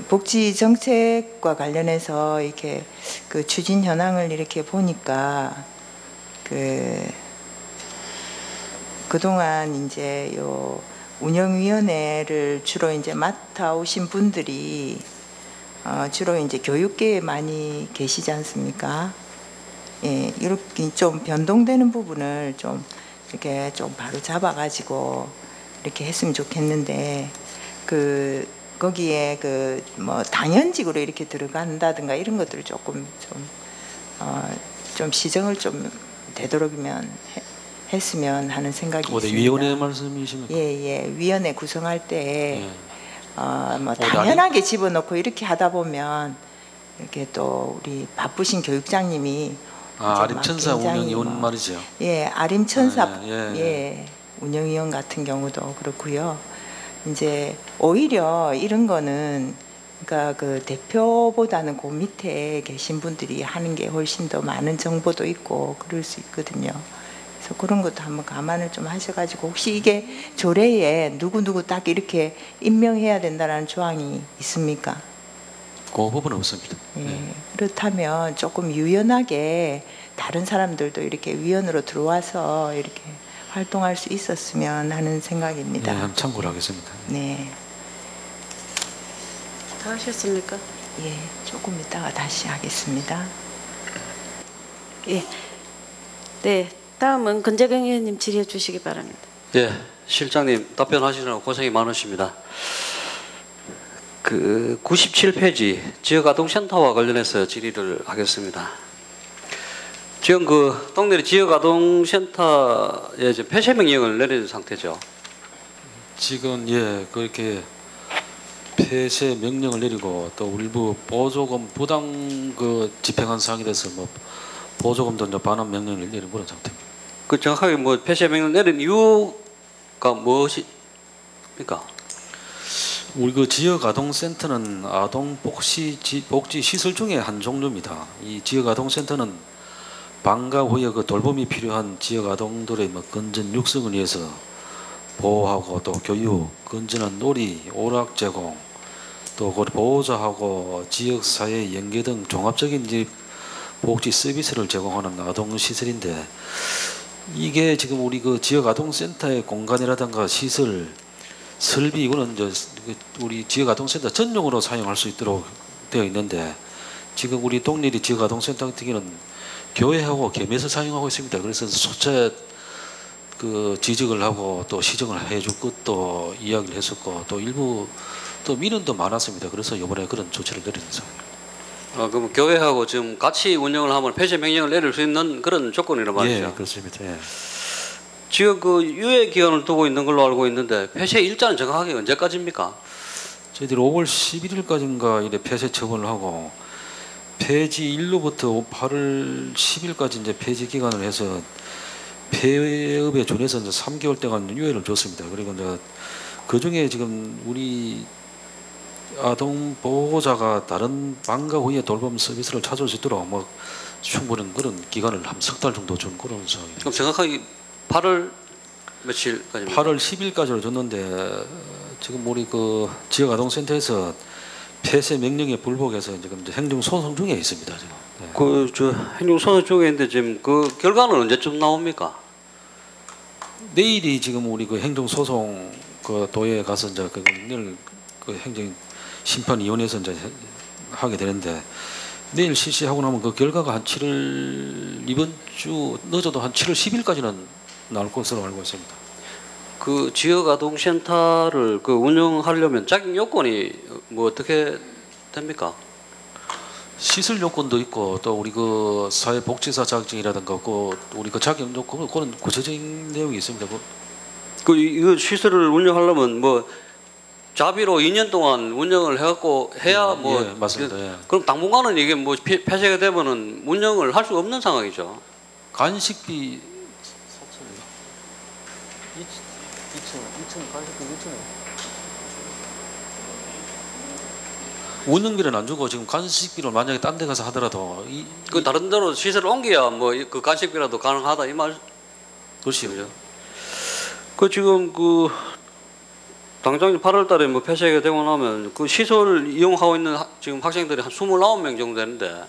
H: 복지 정책과 관련해서 이렇게 그 추진 현황을 이렇게 보니까 그동안 이제 요 운영위원회를 주로 이제 맡아오신 분들이 주로 이제 교육계에 많이 계시지 않습니까? 예, 이렇게 좀 변동되는 부분을 좀 이렇게 좀 바로 잡아가지고 이렇게 했으면 좋겠는데 거기에 뭐 당연직으로 이렇게 들어간다든가 이런 것들을 조금 좀 시정을 좀 되도록이면 했으면 하는 생각이 있습니다.
B: 위원회 말씀이십니까?
H: 예, 위원회 구성할 때
B: 예.
H: 뭐 당연하게 집어넣고 이렇게 하다 보면 이렇게 또 우리 바쁘신 교육장님이
B: 아림천사 운영위원 말이죠.
H: 예, 아림천사
B: 예.
H: 운영위원 같은 경우도 그렇고요. 이제 오히려 이런 거는 그러니까 그 대표보다는 그 밑에 계신 분들이 하는 게 훨씬 더 많은 정보도 있고 그럴 수 있거든요. 그래서 그런 것도 한번 감안을 좀 하셔가지고 혹시 이게 조례에 누구 딱 이렇게 임명해야 된다는 조항이 있습니까?
B: 그 부분은 없습니다.
H: 예, 그렇다면 조금 유연하게 다른 사람들도 이렇게 위원으로 들어와서 이렇게 활동할 수 있었으면 하는 생각입니다.
B: 네, 한번 참고를 하겠습니다.
H: 네.
A: 다 하셨습니까?
H: 예, 조금 이따가 다시 하겠습니다.
A: 예. 네, 다음은 권재경 의원님 질의해 주시기 바랍니다.
I: 예, 실장님 답변하시느라 고생이 많으십니다. 그 97페이지 지역아동센터와 관련해서 질의를 하겠습니다. 지금 그 동네 지역아동센터에 이제 폐쇄 명령을 내린 상태죠.
B: 지금 예 그렇게 폐쇄 명령을 내리고 또 일부 보조금 부당 그 집행한 사항에 대해서 뭐 보조금도 이제 반환 명령을 내린 그런 상태입니다.
I: 그 정확하게 뭐 폐쇄 명령 내린 이유가 무엇입니까?
B: 우리 그 지역 아동센터는 아동 복지 시설 중에 한 종류입니다. 이 지역 아동센터는 방과 후에 그 돌봄이 필요한 지역 아동들의 뭐 건전 육성을 위해서 보호하고 또 교육, 건전한 놀이, 오락 제공, 또 그 보호자하고 지역 사회 연계 등 종합적인 이제 복지 서비스를 제공하는 아동 시설인데 이게 지금 우리 그 지역 아동센터의 공간이라든가 시설 설비 이거는 이제 우리 지역 아동센터 전용으로 사용할 수 있도록 되어 있는데 지금 우리 동리리 지역 아동센터 같은 경우는 교회하고 겸해서 사용하고 있습니다. 그래서 소체 그 지적을 하고 또 시정을 해줄 것도 이야기를 했었고 또 일부 또 민원도 많았습니다. 그래서 이번에 그런 조치를 내리는 상황입니다.
I: 그럼 교회하고 지금 같이 운영을 하면 폐쇄 명령을 내릴 수 있는 그런 조건이란 말이죠.
B: 예, 그렇습니다. 예.
I: 지금 그 유예 기간을 두고 있는 걸로 알고 있는데 폐쇄 일자는 정확하게 언제까지입니까?
B: 저희들이 5월 11일까지인가 이래 폐쇄 처분을 하고 폐지 일로부터 8월 10일까지 이제 폐지 기간을 해서 폐업에 준해서 이제 3개월 동안 유예를 줬습니다. 그리고 이제 그 중에 지금 우리 아동 보호자가 다른 방과 후에 돌봄 서비스를 찾을 수 있도록 뭐 충분한 그런 기간을 한 석 달 정도 준 그런 상황입니다.
I: 그럼 정확하게 8월 며칠까지?
B: 8월 10일까지로 줬는데 지금 우리 그 지역 아동센터에서 폐쇄 명령에 불복해서 지금 이제 행정 소송 중에 있습니다. 지금. 네.
I: 그 저 행정 소송 중에 있는데 지금 그 결과는 언제쯤 나옵니까?
B: 내일이 지금 우리 그 행정 소송 그 도에 가서 이제 그 내일 그 행정 심판위원회에서 이제 하게 되는데 내일 실시하고 나면 그 결과가 한 7월 이번 주 늦어도 한 7월 10일까지는 나올 것으로 알고 있습니다.
I: 그 지역 아동센터를 그 운영하려면 자격 요건이 뭐 어떻게 됩니까?
B: 시설 요건도 있고 또 우리 그 사회복지사 자격증이라든가 그 우리 그 자격 요건 그런 구체적인 내용이 있습니다.
I: 그 이거 시설을 운영하려면 뭐 자비로 2년 동안 운영을 해갖고 해야 뭐
B: 예, 맞습니다. 예.
I: 그럼 당분간은 이게 뭐 폐쇄가 되면은 운영을 할 수 없는 상황이죠.
B: 간식비 2층 간식비 2층 운영비는 안 주고 지금 간식비를 만약에 딴 데 가서 하더라도
I: 그 다른 데로 시설을 옮겨야 뭐 그 간식비라도 가능하다 이 말.
B: 그렇죠.
I: 그 지금 그 당장 8월달에 뭐 폐쇄가 되고 나면 그 시설을 이용하고 있는 지금 학생들이 한 29명 정도 되는데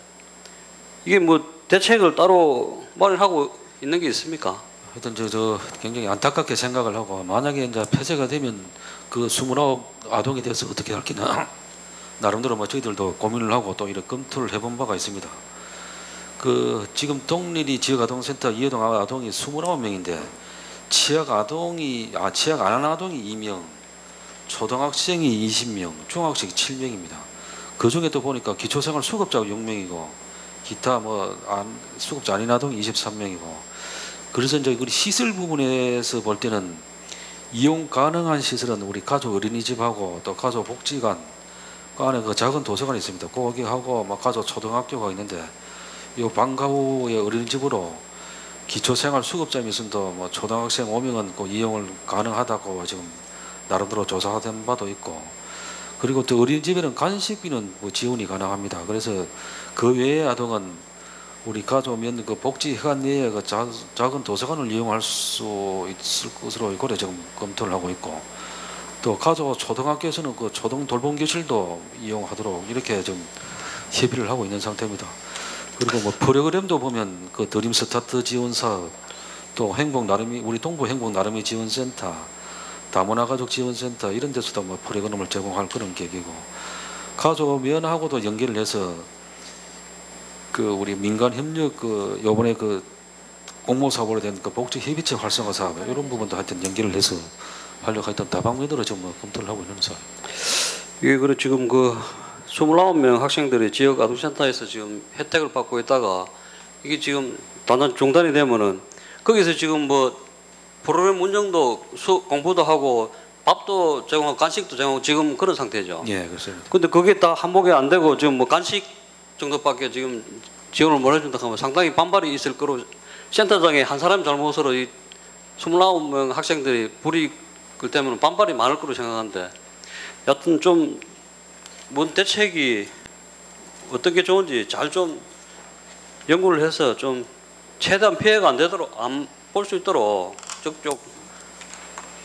I: 이게 뭐 대책을 따로 마련하고 있는 게 있습니까?
B: 하여튼 저 굉장히 안타깝게 생각을 하고 만약에 이제 폐쇄가 되면 그 29 아동에 대해서 어떻게 할 기나 나름대로 뭐 저희들도 고민을 하고 또 이렇게 검토를 해본 바가 있습니다. 그 지금 동리리 지역아동센터 이해동 아동이 29명인데 취약 안 한 아동이 2명, 초등학생이 20명, 중학생이 7명입니다. 그 중에 또 보니까 기초생활 수급자가 6명이고 기타 뭐 수급자 아닌 아동이 23명이고 그래서 이제 우리 시설 부분에서 볼 때는 이용 가능한 시설은 우리 가족 어린이집하고 또 가족 복지관 그 안에 그 작은 도서관이 있습니다. 거기하고 막 가족 초등학교가 있는데 이 방과후의 어린이집으로 기초생활 수급자 미순도 뭐 초등학생 5명은 그 이용을 가능하다고 지금 나름대로 조사된 바도 있고 그리고 또 어린이집에는 간식비는 뭐 지원이 가능합니다. 그래서 그 외의 아동은 우리 가져오면 그 복지회관 내에 그 작은 도서관을 이용할 수 있을 것으로 고려 지금 검토를 하고 있고 또 가족 초등학교에서는 그 초등 돌봄 교실도 이용하도록 이렇게 좀 협의를 하고 있는 상태입니다. 그리고 뭐 프로그램도 보면 그 드림 스타트 지원 사업 또 행복 나름이 우리 동부 행복 나름이 지원센터 다문화 가족 지원센터 이런 데서도 뭐 프로그램을 제공할 그런 계획이고 가족면하고도 연결을 해서 그 우리 민간 협력 그 요번에 그 공모 사업으로 된 그 복지 협의체 활성화 사업 이런 부분도 하여튼 연결을 해서 하려고 하여튼 다방면으로 지금 뭐 검토를 하고 있는 사업.
I: 이게 그래 지금 그 29명 학생들이 지역 아동센터에서 지금 혜택을 받고 있다가 이게 지금 단단 중단이 되면은 거기서 지금 뭐 프로그램 운영도 공부도 하고 밥도 제공하고 간식도 제공하고 지금 그런 상태죠.
B: 예, 그렇습니다.
I: 근데 그게 다 한복이 안 되고 지금 뭐 간식 정도밖에 지금 지원을 못 해준다 하면 상당히 반발이 있을 거로 센터장에 한 사람 잘못으로 이 29명 학생들이 불이익 때문에 반발이 많을 거로 생각하는데 여튼 좀 뭔 대책이 어떤 게 좋은지 잘 좀 연구를 해서 좀 최대한 피해가 안 되도록 안 볼 수 있도록 적극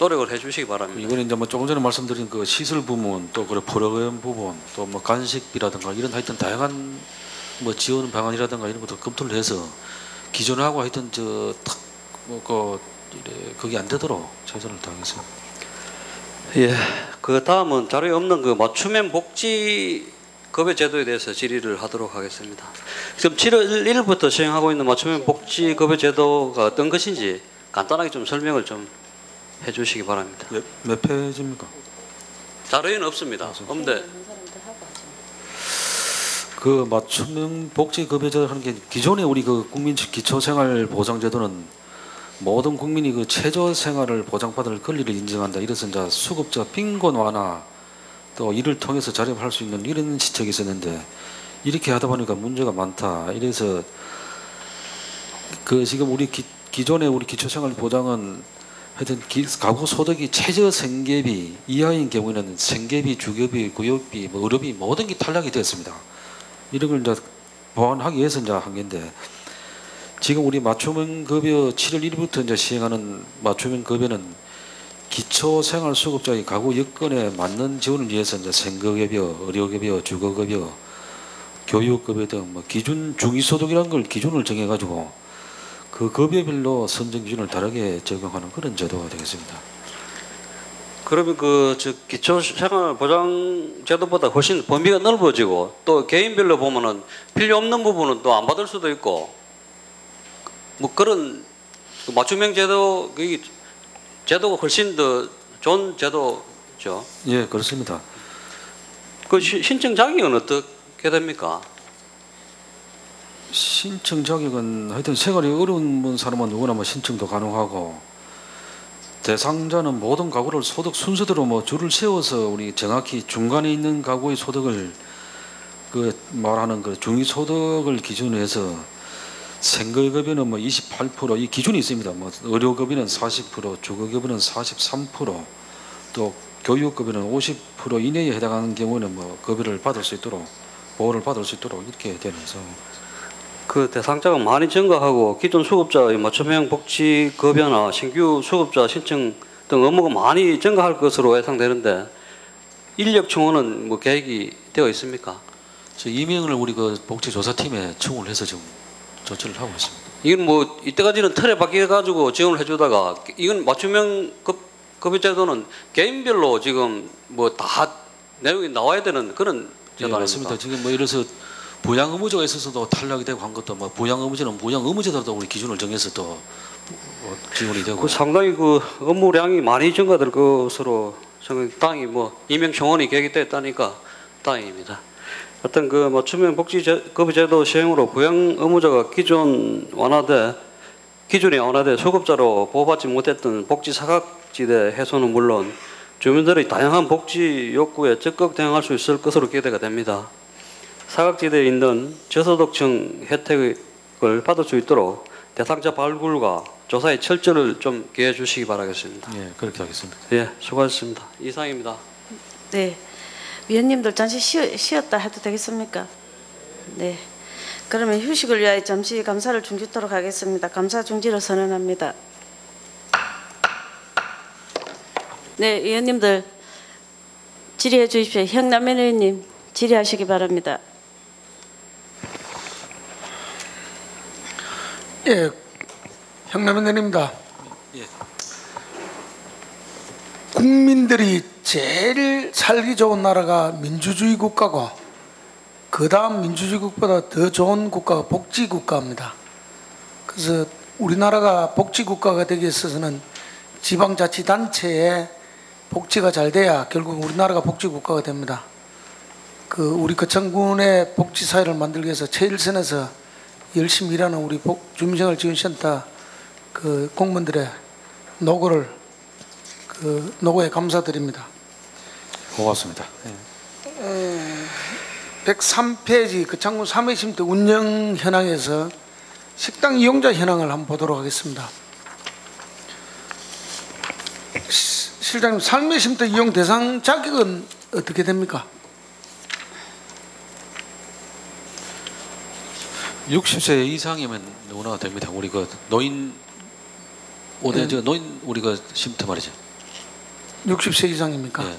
I: 노력을 해주시기 바랍니다.
B: 이거는 이제 뭐 조금 전에 말씀드린 그 시설 부문 또 그 프로그램 부분 또 뭐 간식비라든가 이런 하여튼 다양한 뭐 지원 방안이라든가 이런 것도 검토를 해서 기존하고 하여튼 저탁뭐그 그게 안 되도록 최선을 다하겠습니다.
I: 예, 그 다음은 자료에 없는 그 맞춤형 복지 급여 제도에 대해서 질의를 하도록 하겠습니다. 지금 7월 1일부터 시행하고 있는 맞춤형 복지 급여 제도가 어떤 것인지 간단하게 좀 설명을 좀 해주시기 바랍니다.
B: 몇 페이지입니까?
I: 자료에는 없습니다. 없는데
B: 그 맞춤형 복지 급여제도 하는 게 기존에 우리 그 국민 기초생활보장제도는 모든 국민이 그 최저 생활을 보장받을 권리를 인정한다. 이래서 이제 수급자 빈곤 완화 또 이를 통해서 자립할 수 있는 이런 시책이 있었는데 이렇게 하다 보니까 문제가 많다. 이래서 그 지금 우리 기존의 우리 기초생활 보장은 하여튼 가구 소득이 최저 생계비 이하인 경우에는 생계비, 주거비, 구역비, 뭐 의료비 모든 게 탈락이 되었습니다. 이런 걸 이제 보완하기 위해서 이제 한 건데 지금 우리 맞춤형 급여 7월 1일부터 이제 시행하는 맞춤형 급여는 기초생활수급자의 가구 여건에 맞는 지원을 위해서 이제 생계급여, 의료급여, 주거급여, 교육급여 등 뭐 기준 중위소득이라는 걸 기준을 정해가지고 그 급여별로 선정 기준을 다르게 적용하는 그런 제도가 되겠습니다.
I: 그러면 그 즉 기초생활보장제도보다 훨씬 범위가 넓어지고 또 개인별로 보면은 필요 없는 부분은 또 안 받을 수도 있고 뭐 그런 맞춤형 제도 제도가 훨씬 더 좋은 제도죠.
B: 예, 그렇습니다.
I: 그 신청 자격은 어떻게 됩니까?
B: 신청 자격은 하여튼 생활이 어려운 사람은 누구나 뭐 신청도 가능하고 대상자는 모든 가구를 소득 순서대로 뭐 줄을 세워서 우리 정확히 중간에 있는 가구의 소득을 그 말하는 그 중위소득을 기준으로 해서 생계급여는 뭐 28% 이 기준이 있습니다. 뭐 의료급여는 40%, 주거급여는 43%, 또 교육급여는 50% 이내에 해당하는 경우는 뭐 급여를 받을 수 있도록 보호를 받을 수 있도록 이렇게 되면서
I: 그 대상자가 많이 증가하고 기존 수급자의 맞춤형 복지 급여나 신규 수급자 신청 등 업무가 많이 증가할 것으로 예상되는데 인력 충원은 뭐 계획이 되어 있습니까?
B: 저 이명을 우리 그 복지조사팀에 청구를 해서 지금 조치를 하고 있습니다.
I: 이건 뭐 이때까지는 틀에 박혀 가지고 지원을 해주다가 이건 맞춤형 급여제도는 개인별로 지금 뭐 다 내용이 나와야 되는 그런
B: 예,
I: 제도
B: 맞습니다.
I: 아닙니까?
B: 지금 뭐 이래서 부양 의무제가 있어서도 탈락이 되고 한 것도 뭐 부양 의무제는 부양 의무제도 우리 기준을 정해서 또 지원이 되고
I: 그 상당히 그 업무량이 많이 증가될 것으로 생각. 다행히 뭐 임용 청원이 계획됐다니까 다행입니다. 어떤 그 맞춤형 복지급여제도 시행으로 부양 의무자가 기준이 완화돼 수급자로 보호받지 못했던 복지 사각지대 해소는 물론 주민들의 다양한 복지 욕구에 적극 대응할 수 있을 것으로 기대가 됩니다. 사각지대에 있는 저소득층 혜택을 받을 수 있도록 대상자 발굴과 조사에 철저를 좀 기해 주시기 바라겠습니다.
B: 예, 그렇게 하겠습니다.
I: 예, 수고하셨습니다. 이상입니다.
A: 네. 위원님들 잠시 쉬었다 해도 되겠습니까? 네. 그러면 휴식을 위하여 잠시 감사를 중지토록 하겠습니다. 감사 중지를 선언합니다. 네, 위원님들 질의해 주십시오. 형남면 의원님 질의하시기 바랍니다.
J: 예, 형남면 의원입니다.
B: 예.
J: 국민들이 제일 살기 좋은 나라가 민주주의 국가고 그 다음 민주주의 국가보다 더 좋은 국가가 복지 국가입니다. 그래서 우리나라가 복지 국가가 되기 위해서는 지방자치단체의 복지가 잘 돼야 결국 우리나라가 복지 국가가 됩니다. 우리 거창군의 복지 사회를 만들기 위해서 최일선에서 열심히 일하는 우리 주민생활지원센터 공무원들의 노고에 감사드립니다.
B: 고맙습니다.
J: 103페이지 거창군 3회 쉼터 운영 현황에서 식당 이용자 현황을 한번 보도록 하겠습니다. 실장님, 삶의 쉼터 이용 대상 자격은 어떻게 됩니까?
B: 60세 이상이면 누구나 됩니다. 우리 노인 노인 우리가 쉼터 말이죠.
J: 60세 이상입니까?
B: 예.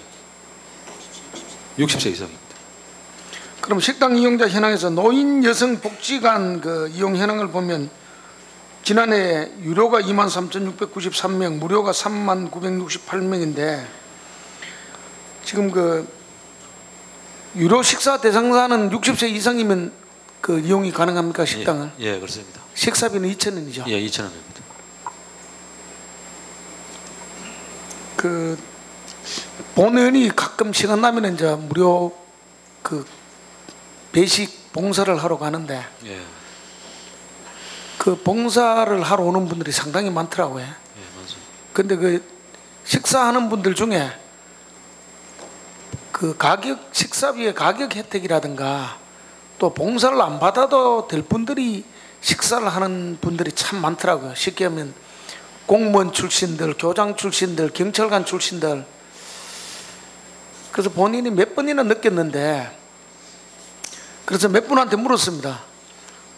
B: 60세 이상입니다.
J: 그럼 식당 이용자 현황에서 노인 여성 복지관 이용 현황을 보면 지난해 유료가 23,693명, 무료가 39,968명인데 지금 유료 식사 대상자는 60세 이상이면 이용이 가능합니까, 식당을?
B: 예, 그렇습니다.
J: 식사비는 2,000원이죠.
B: 예, 2,000원입니다.
J: 본의원이 가끔 시간 나면 이제 무료 배식 봉사를 하러 가는데
B: 예.
J: 봉사를 하러 오는 분들이 상당히 많더라고요.
B: 예, 맞아요.
J: 근데 식사하는 분들 중에 식사비의 가격 혜택이라든가 또 봉사를 안 받아도 될 분들이 식사를 하는 분들이 참 많더라고요. 쉽게 하면 공무원 출신들, 교장 출신들, 경찰관 출신들. 그래서 본인이 몇 번이나 느꼈는데 그래서 몇 분한테 물었습니다.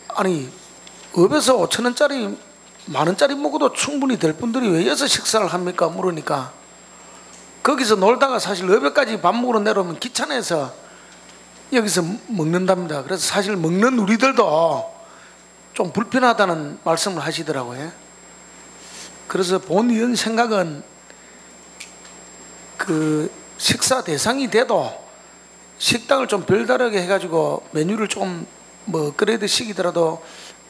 J: 아니 업에서 5,000원짜리 10,000원짜리 먹어도 충분히 될 분들이 왜 여기서 식사를 합니까? 물으니까 거기서 놀다가 사실 업에까지 밥 먹으러 내려오면 귀찮아서 여기서 먹는답니다. 그래서 사실 먹는 우리들도 좀 불편하다는 말씀을 하시더라고요. 그래서 본의원 생각은 식사 대상이 돼도 식당을 좀 별다르게 해가지고 메뉴를 조금 업그레이드 시키더라도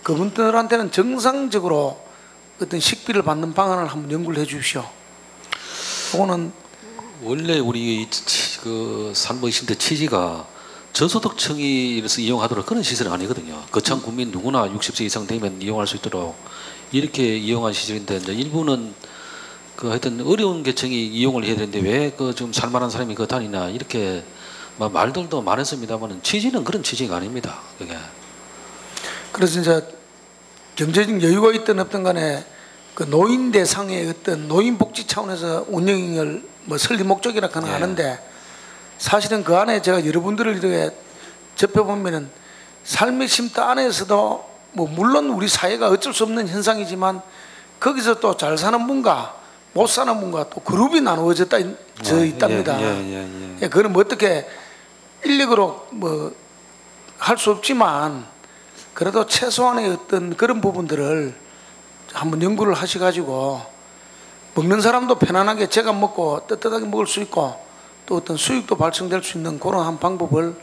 J: 그분들한테는 정상적으로 어떤 식비를 받는 방안을 한번 연구를 해 주십시오. 그거는
B: 원래 우리 산부 쉼터 취지가 저소득층이 이용하도록 그런 시설은 아니거든요. 거창 국민 누구나 60세 이상 되면 이용할 수 있도록 이렇게 이용한 시설인데 이제 일부는 하여튼 어려운 계층이 이용을 해야 되는데 왜 좀 살만한 사람이 다니나 이렇게 말들도 많았습니다만 취지는 그런 취지가 아닙니다. 그게.
J: 그래서 이제 경제적 여유가 있든 없든 간에 노인 대상의 어떤 노인 복지 차원에서 운영을 설립 목적이라 하는데 사실은 그 안에 제가 여러분들을 이렇게 접해보면은 삶의 쉼터 안에서도 물론 우리 사회가 어쩔 수 없는 현상이지만 거기서 또 잘 사는 분과 못 사는 분과 또 그룹이 나누어져 있답니다. 그건 어떻게 인력으로 할 수 없지만 그래도 최소한의 어떤 그런 부분들을 한번 연구를 하셔가지고 먹는 사람도 편안하게 제가 먹고 떳떳하게 먹을 수 있고 또 어떤 수익도 발생될 수 있는 그런 한 방법을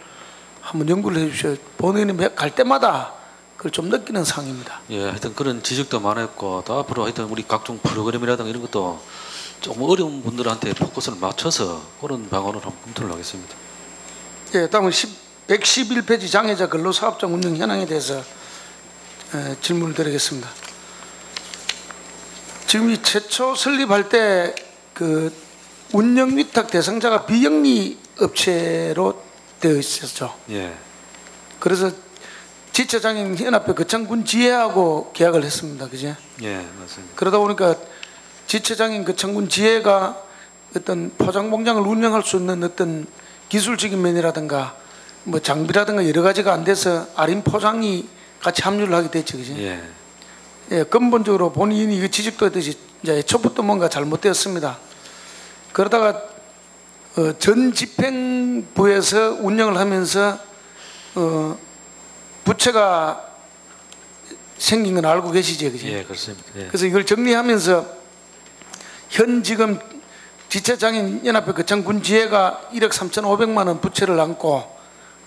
J: 한번 연구를 해 주십시오. 본인이 갈 때마다 그걸 좀 느끼는 상황입니다.
B: 예, 하여튼 그런 지적도 많았고 또 앞으로 하여튼 우리 각종 프로그램이라든가 이런 것도 좀 어려운 분들한테 포커스를 맞춰서 그런 방안을 한번 검토를 하겠습니다.
J: 예, 다음은 111페이지 장애자 근로사업장 운영 현황에 대해서 질문을 드리겠습니다. 지금 이 최초 설립할 때 운영 위탁 대상자가 비영리 업체로 되어 있었죠.
B: 예.
J: 그래서 지체장애인 연합회 거창군 지혜하고 계약을 했습니다. 그죠?
B: 예, 맞습니다.
J: 그러다 보니까 지체장애인 거창군 지혜가 어떤 포장 공장을 운영할 수 있는 어떤 기술적인 면이라든가 장비라든가 여러 가지가 안 돼서 아린 포장이 같이 합류를 하게 됐죠. 그죠?
B: 예.
J: 예, 근본적으로 본인이 이거 지적도 했듯이 이제 애초부터 뭔가 잘못되었습니다. 그러다가 전 집행부에서 운영을 하면서 부채가 생긴 건 알고 계시죠, 그죠?
B: 예, 그렇습니다. 예.
J: 그래서 이걸 정리하면서 현 지금 지체장애인 연합회 거창군 지회가 1억 3,500만 원 부채를 안고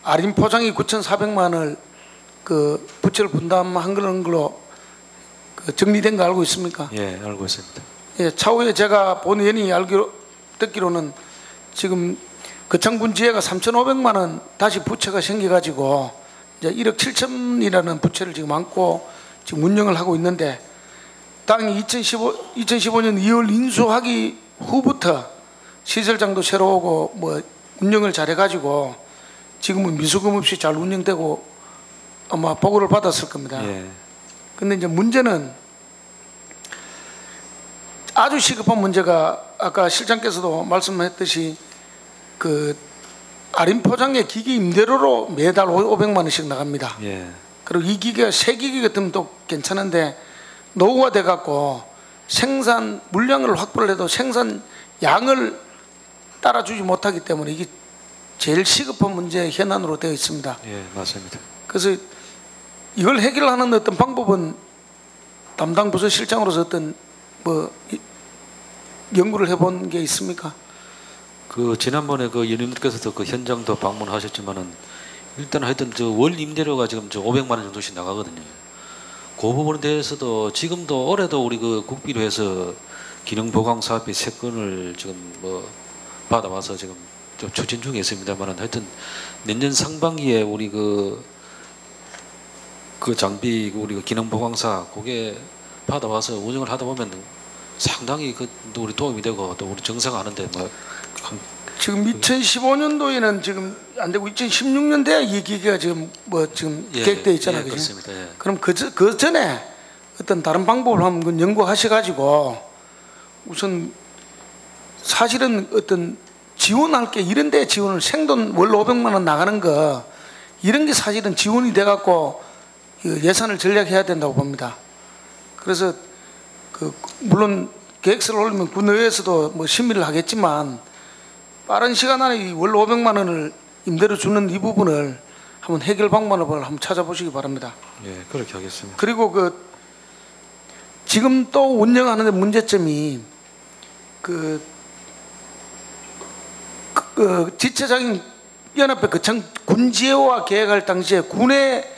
J: 아림포장이 9,400만 원을 그 부채를 분담한 걸로 그 정리된 거 알고 있습니까?
B: 예, 알고 있습니다.
J: 예, 차후에 제가 본의원이 듣기로는 지금 거창군 지회가 3,500만 원 다시 부채가 생겨가지고 이제 1억 7천이라는 부채를 지금 안고 지금 운영을 하고 있는데 땅이 2015년 2월 인수하기 후부터 시설장도 새로 오고 뭐 운영을 잘해가지고 지금은 미수금 없이 잘 운영되고 아마 보고를 받았을 겁니다.
B: 예.
J: 근데 이제 문제는 아주 시급한 문제가 아까 실장께서도 말씀했듯이 그 아림포장의 기기 임대료로 매달 500만 원씩 나갑니다.
B: 예.
J: 그리고 이 기계가 새 기계 같으면 또 괜찮은데 노후가 돼 갖고 생산 물량을 확보를 해도 생산 양을 따라주지 못하기 때문에 이게 제일 시급한 문제의 현안으로 되어 있습니다.
B: 예, 맞습니다.
J: 그래서 이걸 해결하는 어떤 방법은 담당 부서 실장으로서 어떤 뭐 연구를 해본 게 있습니까?
B: 그 지난번에 그 의원님께서도 그 현장도 방문하셨지만은 일단 하여튼 저 월 임대료가 지금 저 500만 원 정도씩 나가거든요. 그 부분에 대해서도 지금도 올해도 우리 그 국비로해서 기능 보강 사업비 3건을 지금 뭐 받아와서 지금 좀 추진 중에 있습니다만은 하여튼 내년 상반기에 우리 그 장비 우리 그 기능 보강사 그게 받아와서 운영을 하다 보면 상당히 그 우리 도움이 되고 또 우리 정상화하는데 뭐
J: 지금 2015년도에는 지금 안 되고 2016년도에 이 기계가 지금 뭐 지금 계획되어 있잖아요.
B: 예,
J: 그죠?
B: 그렇습니다. 예.
J: 그럼 그 전에 어떤 다른 방법을 한번 연구하셔가지고 우선 사실은 어떤 지원할 게 이런 데 지원을 생돈 월 500만 원 나가는 거 이런 게 사실은 지원이 돼갖고 예산을 전략해야 된다고 봅니다. 그래서 그 물론 계획서를 올리면 군의회에서도 뭐 심의를 하겠지만 빠른 시간 안에 월 500만 원을 임대료 주는 이 부분을 한번 해결 방법을 한번 찾아보시기 바랍니다.
B: 예, 그렇게 하겠습니다.
J: 그리고 그 지금 또 운영하는 문제점이 그 지체장인 연합회 거창 군지회와 계획할 당시에 군의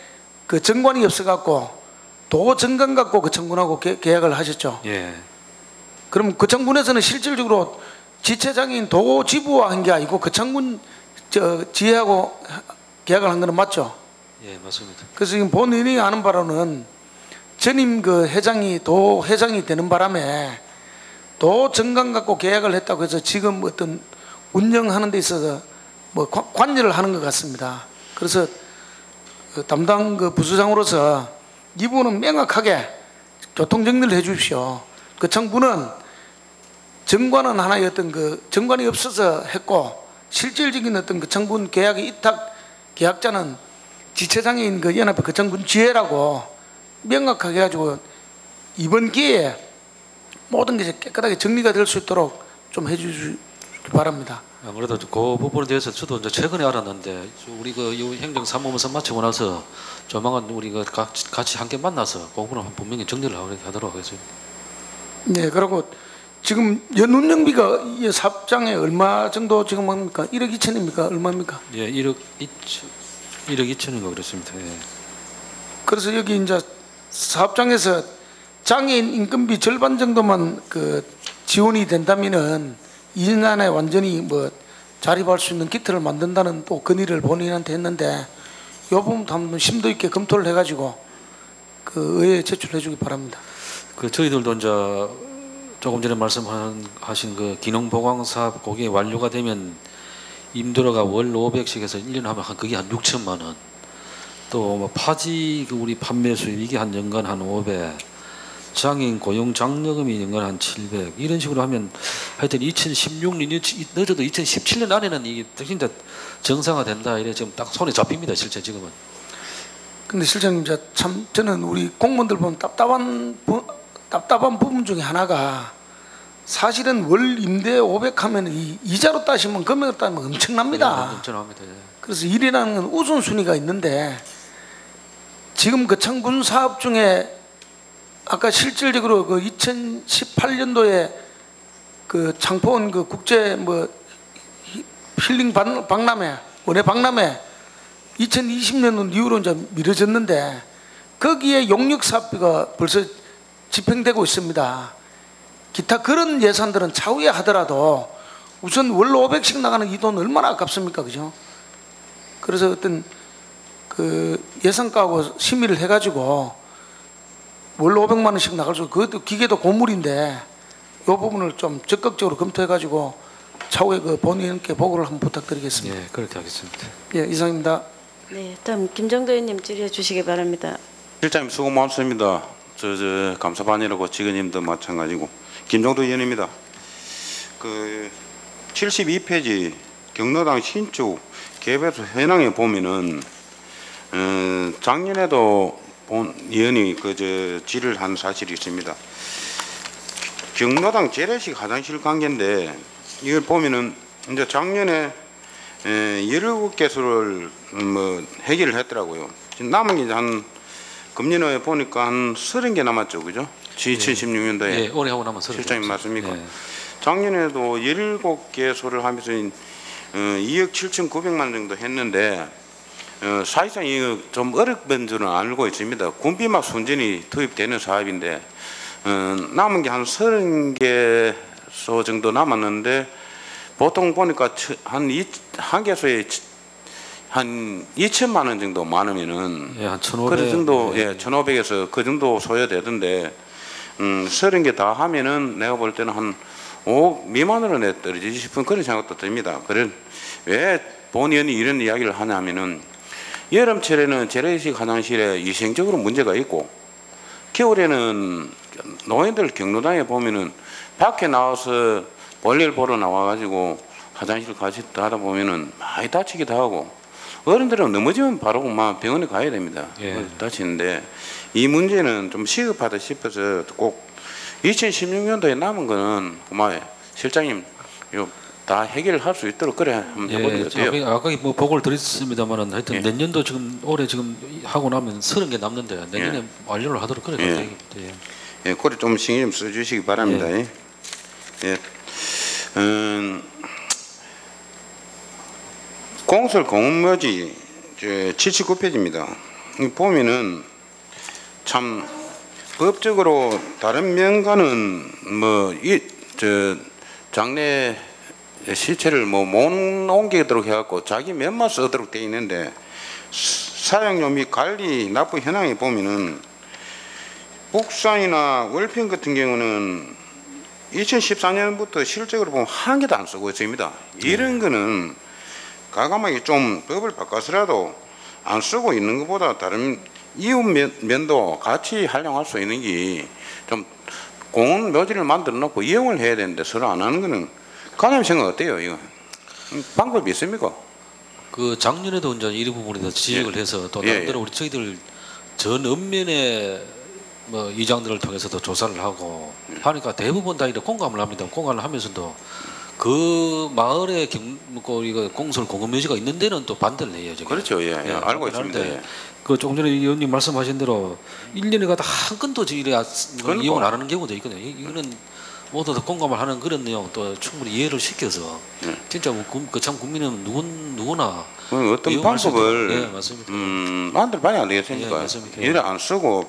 J: 그 정관이 없어갖고 도 정관 갖고 거창군하고 계약을 하셨죠.
B: 예.
J: 그럼 거창군에서는 실질적으로 지체장인 도 지부와 한 게 아니고 거창군 지회하고 계약을 한 거는 맞죠?
B: 예, 맞습니다.
J: 그래서 지금 본인이 아는 바로는 전임 그 회장이 도 회장이 되는 바람에 도 정관 갖고 계약을 했다고 해서 지금 어떤 운영하는 데 있어서 뭐 관여를 하는 것 같습니다. 그래서 그 담당 그 부수장으로서 이 부분은 명확하게 교통 정리를 해 주십시오. 거창군은 정관은 하나의 어떤 그 정관이 없어서 했고 실질적인 어떤 거창군 계약의 이탁 계약자는 지체장인 그 연합회 거창군 지회라고 명확하게 해가지고 이번 기회에 모든 게 깨끗하게 정리가 될 수 있도록 좀 해주시기 바랍니다.
B: 아무래도 그 부분에 대해서 저도 이제 최근에 알았는데 우리 그 행정사무부서 마치고 나서 조만간 우리 그 같이 함께 만나서 그 부분을 분명히 정리를 하도록 하겠습니다.
J: 네, 그리고 지금 연운영비가 이 사업장에 얼마 정도 지금 합니까? 1억 2천입니까? 얼마입니까?
B: 예, 1억 2천인가 그렇습니다. 예.
J: 그래서 여기 이제 사업장에서 장애인 인건비 절반 정도만 그 지원이 된다면은 2년 안에 완전히 뭐 자립할 수 있는 기틀을 만든다는 또 건의를 본인한테 했는데 이 부분도 한번 심도 있게 검토를 해가지고 그 의회에 제출해 주기 바랍니다.
B: 그 저희들도 이제 조금 전에 말씀하신 그 기능 보강 사업 거기에 완료가 되면 임대료가 월 500씩 해서 1년 하면 그게 한 6천만 원. 또 뭐 파지 그 우리 판매 수입 이게 한 연간 한 500. 장애인 고용 장려금이 연간 한 700. 이런 식으로 하면 하여튼 2016년 늦어도 2017년 안에는 이게 진짜 정상화된다. 이래 지금 딱 손에 잡힙니다. 실제 지금은.
J: 근데 실장님 참 저는 우리 공무원들 보면 답답한 부분 중에 하나가 사실은 월 임대 500 하면 이자로 따시면 금액으로 따지면 엄청납니다.
B: 네, 엄청납니다. 예.
J: 그래서 일이라는 건 우선순위가 있는데 지금 거창군 사업 중에 아까 실질적으로 그 2018년도에 그 창포원 그 국제 뭐 힐링 박람회 원예 박람회 2020년 이후로 이제 미뤄졌는데 거기에 용역 사업비가 벌써 집행되고 있습니다. 기타 그런 예산들은 차후에 하더라도 우선 월 500씩 나가는 이 돈 얼마나 아깝습니까, 그죠? 그래서 어떤 그 예산가하고 심의를 해가지고 월 500만 원씩 나갈 수, 그것도 기계도 고물인데 이 부분을 좀 적극적으로 검토해가지고 차후에 그 본의원께 보고를 한번 부탁드리겠습니다.
B: 예, 그렇게 하겠습니다.
J: 예, 이상입니다.
A: 네, 다음 김정도 의원님 질의해 주시기 바랍니다.
K: 실장님 수고 많습니다. 저 감사반이라고 직원님도 마찬가지고 김정도 의원입니다. 그 72페이지 경로당 신축 개발소 현황에 보면은 작년에도 본 의원이 질의를 한 사실이 있습니다. 경로당 재래식 화장실 관계인데 이걸 보면은 이제 작년에 17개소를 뭐 해결을 했더라고요. 지금 남은 게 한 금년에 보니까 한 30개 남았죠, 그죠? 2016년도에.
B: 예, 올해 하고 나면 30개.
K: 실장님 맞습니까?
B: 예.
K: 작년에도 17개소를 하면서 2억 7,900만 정도 했는데 사실상 이거 좀 어렵던 줄은 알고 있습니다. 군비막 순전히 투입되는 사업인데 남은 게 한 30개소 정도 남았는데 보통 보니까 한 개소에 한 2천만 원 정도 많으면은
B: 예, 한 1,500.
K: 그 정도, 예, 1,500에서 그 정도 소요되던데 30개 다 하면은 내가 볼 때는 한 5억 미만으로 내 떨어지지 싶은 그런 생각도 듭니다. 그래 왜 본의원이 이런 이야기를 하냐면은 여름철에는 재래식 화장실에 위생적으로 문제가 있고 겨울에는 노인들 경로당에 보면은 밖에 나와서 볼일 보러 나와가지고 화장실 같이 하다 보면은 많이 다치기도 하고 어른들은 넘어지면 바로 막 병원에 가야 됩니다.
B: 예.
K: 다치는데 이 문제는 좀 시급하다 싶어서 꼭 2016년도에 남은 거는 고마워요. 실장님 요 다 해결할 수 있도록 그래 한번 해보는 게 어때요?
B: 아까 뭐 보고를 드렸습니다만은 하여튼
K: 예.
B: 내년도 지금 올해 지금 하고 나면 30개 남는데 내년에 완료를 하도록 그래.
K: 예.
B: 예.
K: 예, 그래 좀 신경 좀 써주시기 바랍니다. 예. 예. 공설 공무묘지 79페이지입니다. 보면은 참 법적으로 다른 명가는 뭐 장례 시체를 뭐 못 옮기도록 해갖고 자기 면만 쓰도록 돼 있는데 사용료 및 관리 납부 현황에 보면은 북산이나 월평 같은 경우는 2014년부터 실적으로 보면 한 개도 안 쓰고 있습니다. 이런 거는 과감하게 좀 법을 바꿔서라도 안 쓰고 있는 것보다 다른 이웃 면도 같이 활용할 수 있는 게 좀 공원 묘지를 만들어 놓고 이용을 해야 되는데 서로 안 하는 거는 관님 생각 어때요? 이거 방법이 있습니까?
B: 그 작년에도 이제 이 부분에 대해서 지적을 해서 또 나름대로 우리 저희들 전 up면에 뭐 이장들을 통해서도 조사를 하고 하니까 대부분 다 이렇게 공감을 합니다. 공감을 하면서도 그 마을에 이거 공설 공업묘지가 있는 데는 또 반대를 해요. 저게.
K: 그렇죠, 예, 알고 있습니다. 예.
B: 그 조금 전에 의원님 말씀하신 대로 1년에 가다 한 건도 이래
K: 그러니까.
B: 이용을 안 하는 경우도 있거든요. 이거는 모두 다 공감을 하는 그런 내용 또 충분히 이해를 시켜서 진짜 참 국민은 누구나
K: 어떤
B: 이용할 수
K: 방법을
B: 있도록. 예, 맞습니다.
K: 만들 봐야 안 되겠습니까?
B: 예, 맞습니다.
K: 이래 안 쓰고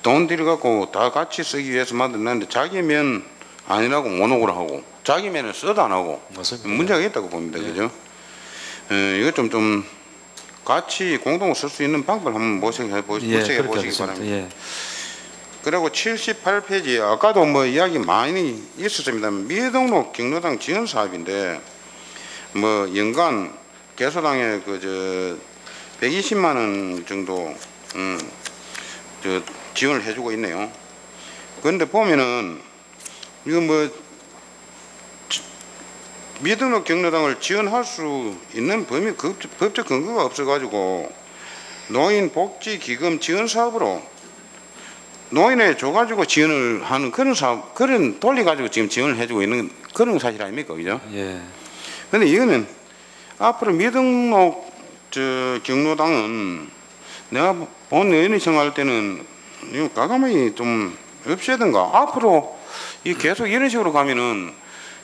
K: 돈 들여갖고 다 같이 쓰기 위해서 만들었는데 자기 면 아니라고 모노그를 하고 자기 면은 써도 안 하고
B: 맞습니다.
K: 문제가 있다고 봅니다. 그죠? 이거 좀 같이 공동으로 쓸 수 있는 방법을 한번 모색해 보시기 바랍니다.
B: 예.
K: 그리고 78페이지 아까도 뭐 이야기 많이 있었습니다. 미등록 경로당 지원 사업인데 뭐 연간 개소당에 120만 원 정도 지원을 해주고 있네요. 그런데 보면은 이거 뭐 미등록 경로당을 지원할 수 있는 법적 근거가 없어가지고 노인복지기금 지원 사업으로 노인에 줘가지고 지원을 하는 그런 사업, 그런 돌려가지고 지금 지원을 해주고 있는 그런 사실 아닙니까, 그죠?
B: 예.
K: 근데 이거는 앞으로 미등록 경로당은 내가 본 의원이 정할 때는 이거 과감하게 좀 없애든가 앞으로 이 계속 이런 식으로 가면은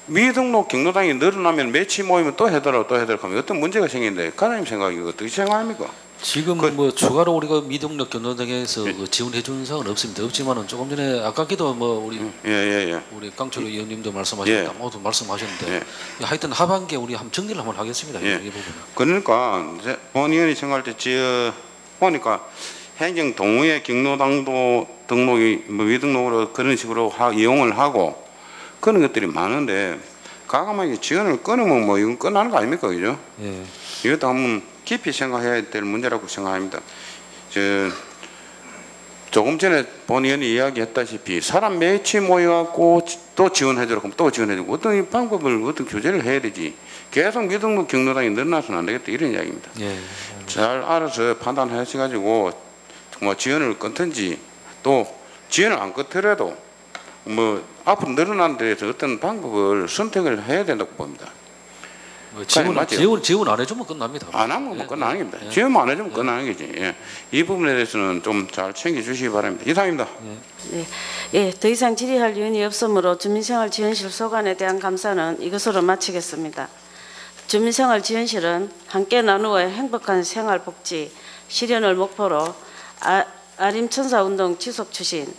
K: 미등록 경로당이 늘어나면 매치 모이면 또 해달라고 하면 어떤 문제가 생기는데 과장님 생각이 어떻게 생각합니까?
B: 지금 뭐 추가로 우리가 미등록 경로당에서 그 지원해 주는 사항은 없습니다. 없지만은 조금 전에 아까기도 뭐 우리 우리 강철 의원님도 말씀하셨다, 모두 말씀하셨는데 하여튼 하반기에 우리 한번 정리를 한번 하겠습니다. 이 부분은.
K: 그러니까 이제 본 의원이 생각할 때 보니까 행정 동호회 경로당도 등록이 뭐 미등록으로 그런 식으로 이용을 하고 그런 것들이 많은데 과감하게 지원을 끊으면 뭐 이건 끝나는 거 아닙니까, 그죠?
B: 예.
K: 이것도 한번 깊이 생각해야 될 문제라고 생각합니다. 조금 전에 본 의원이 이야기했다시피 사람 매치 모여갖고 또 지원해주라고 하면 또 지원해주고 어떤 방법을 어떤 규제를 해야 되지. 계속 미등록 경로당이 늘어나서는 안 되겠다 이런 이야기입니다.
B: 예.
K: 잘 알아서 판단하셔가지고 뭐 지원을 끊든지 또 지원을 안 끊더라도 뭐 앞으로 늘어나는 데에서 어떤 방법을 선택을 해야 된다고 봅니다.
B: 지원 안 해주면 끝납니다.
K: 안 하면 끝나는 겁니다. 지원 안 해주면 끝나는 거지. 예. 이 부분에 대해서는 좀 잘 챙겨주시기 바랍니다. 이상입니다.
A: 예, 더 이상 질의할 의원이 없으므로 주민생활지원실 소관에 대한 감사는 이것으로 마치겠습니다. 주민생활지원실은 함께 나누어 행복한 생활복지 실현을 목표로 아림천사운동 지속 추진,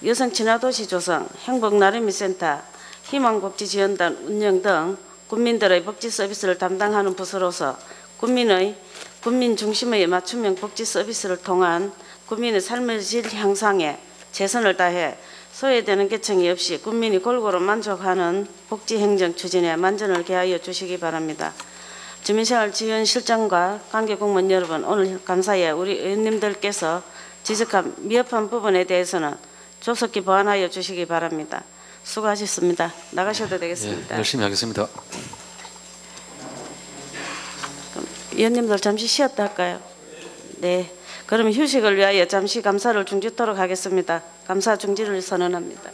A: 여성친화도시 조성, 행복나눔이센터, 희망복지지원단 운영 등 국민들의 복지 서비스를 담당하는 부서로서 국민 중심의 맞춤형 복지 서비스를 통한 국민의 삶의 질 향상에 최선을 다해 소외되는 계층이 없이 국민이 골고루 만족하는 복지 행정 추진에 만전을 기하여 주시기 바랍니다. 주민생활지원실장과 관계공무원 여러분, 오늘 감사에 우리 의원님들께서 지적한 미흡한 부분에 대해서는 조속히 보완하여 주시기 바랍니다. 수고하셨습니다. 나가셔도 되겠습니다.
B: 열심히 하겠습니다.
A: 그럼 위원님들 잠시 쉬었다 할까요? 네. 그럼 휴식을 위하여 잠시 감사를 중지토록 하겠습니다. 감사 중지를 선언합니다.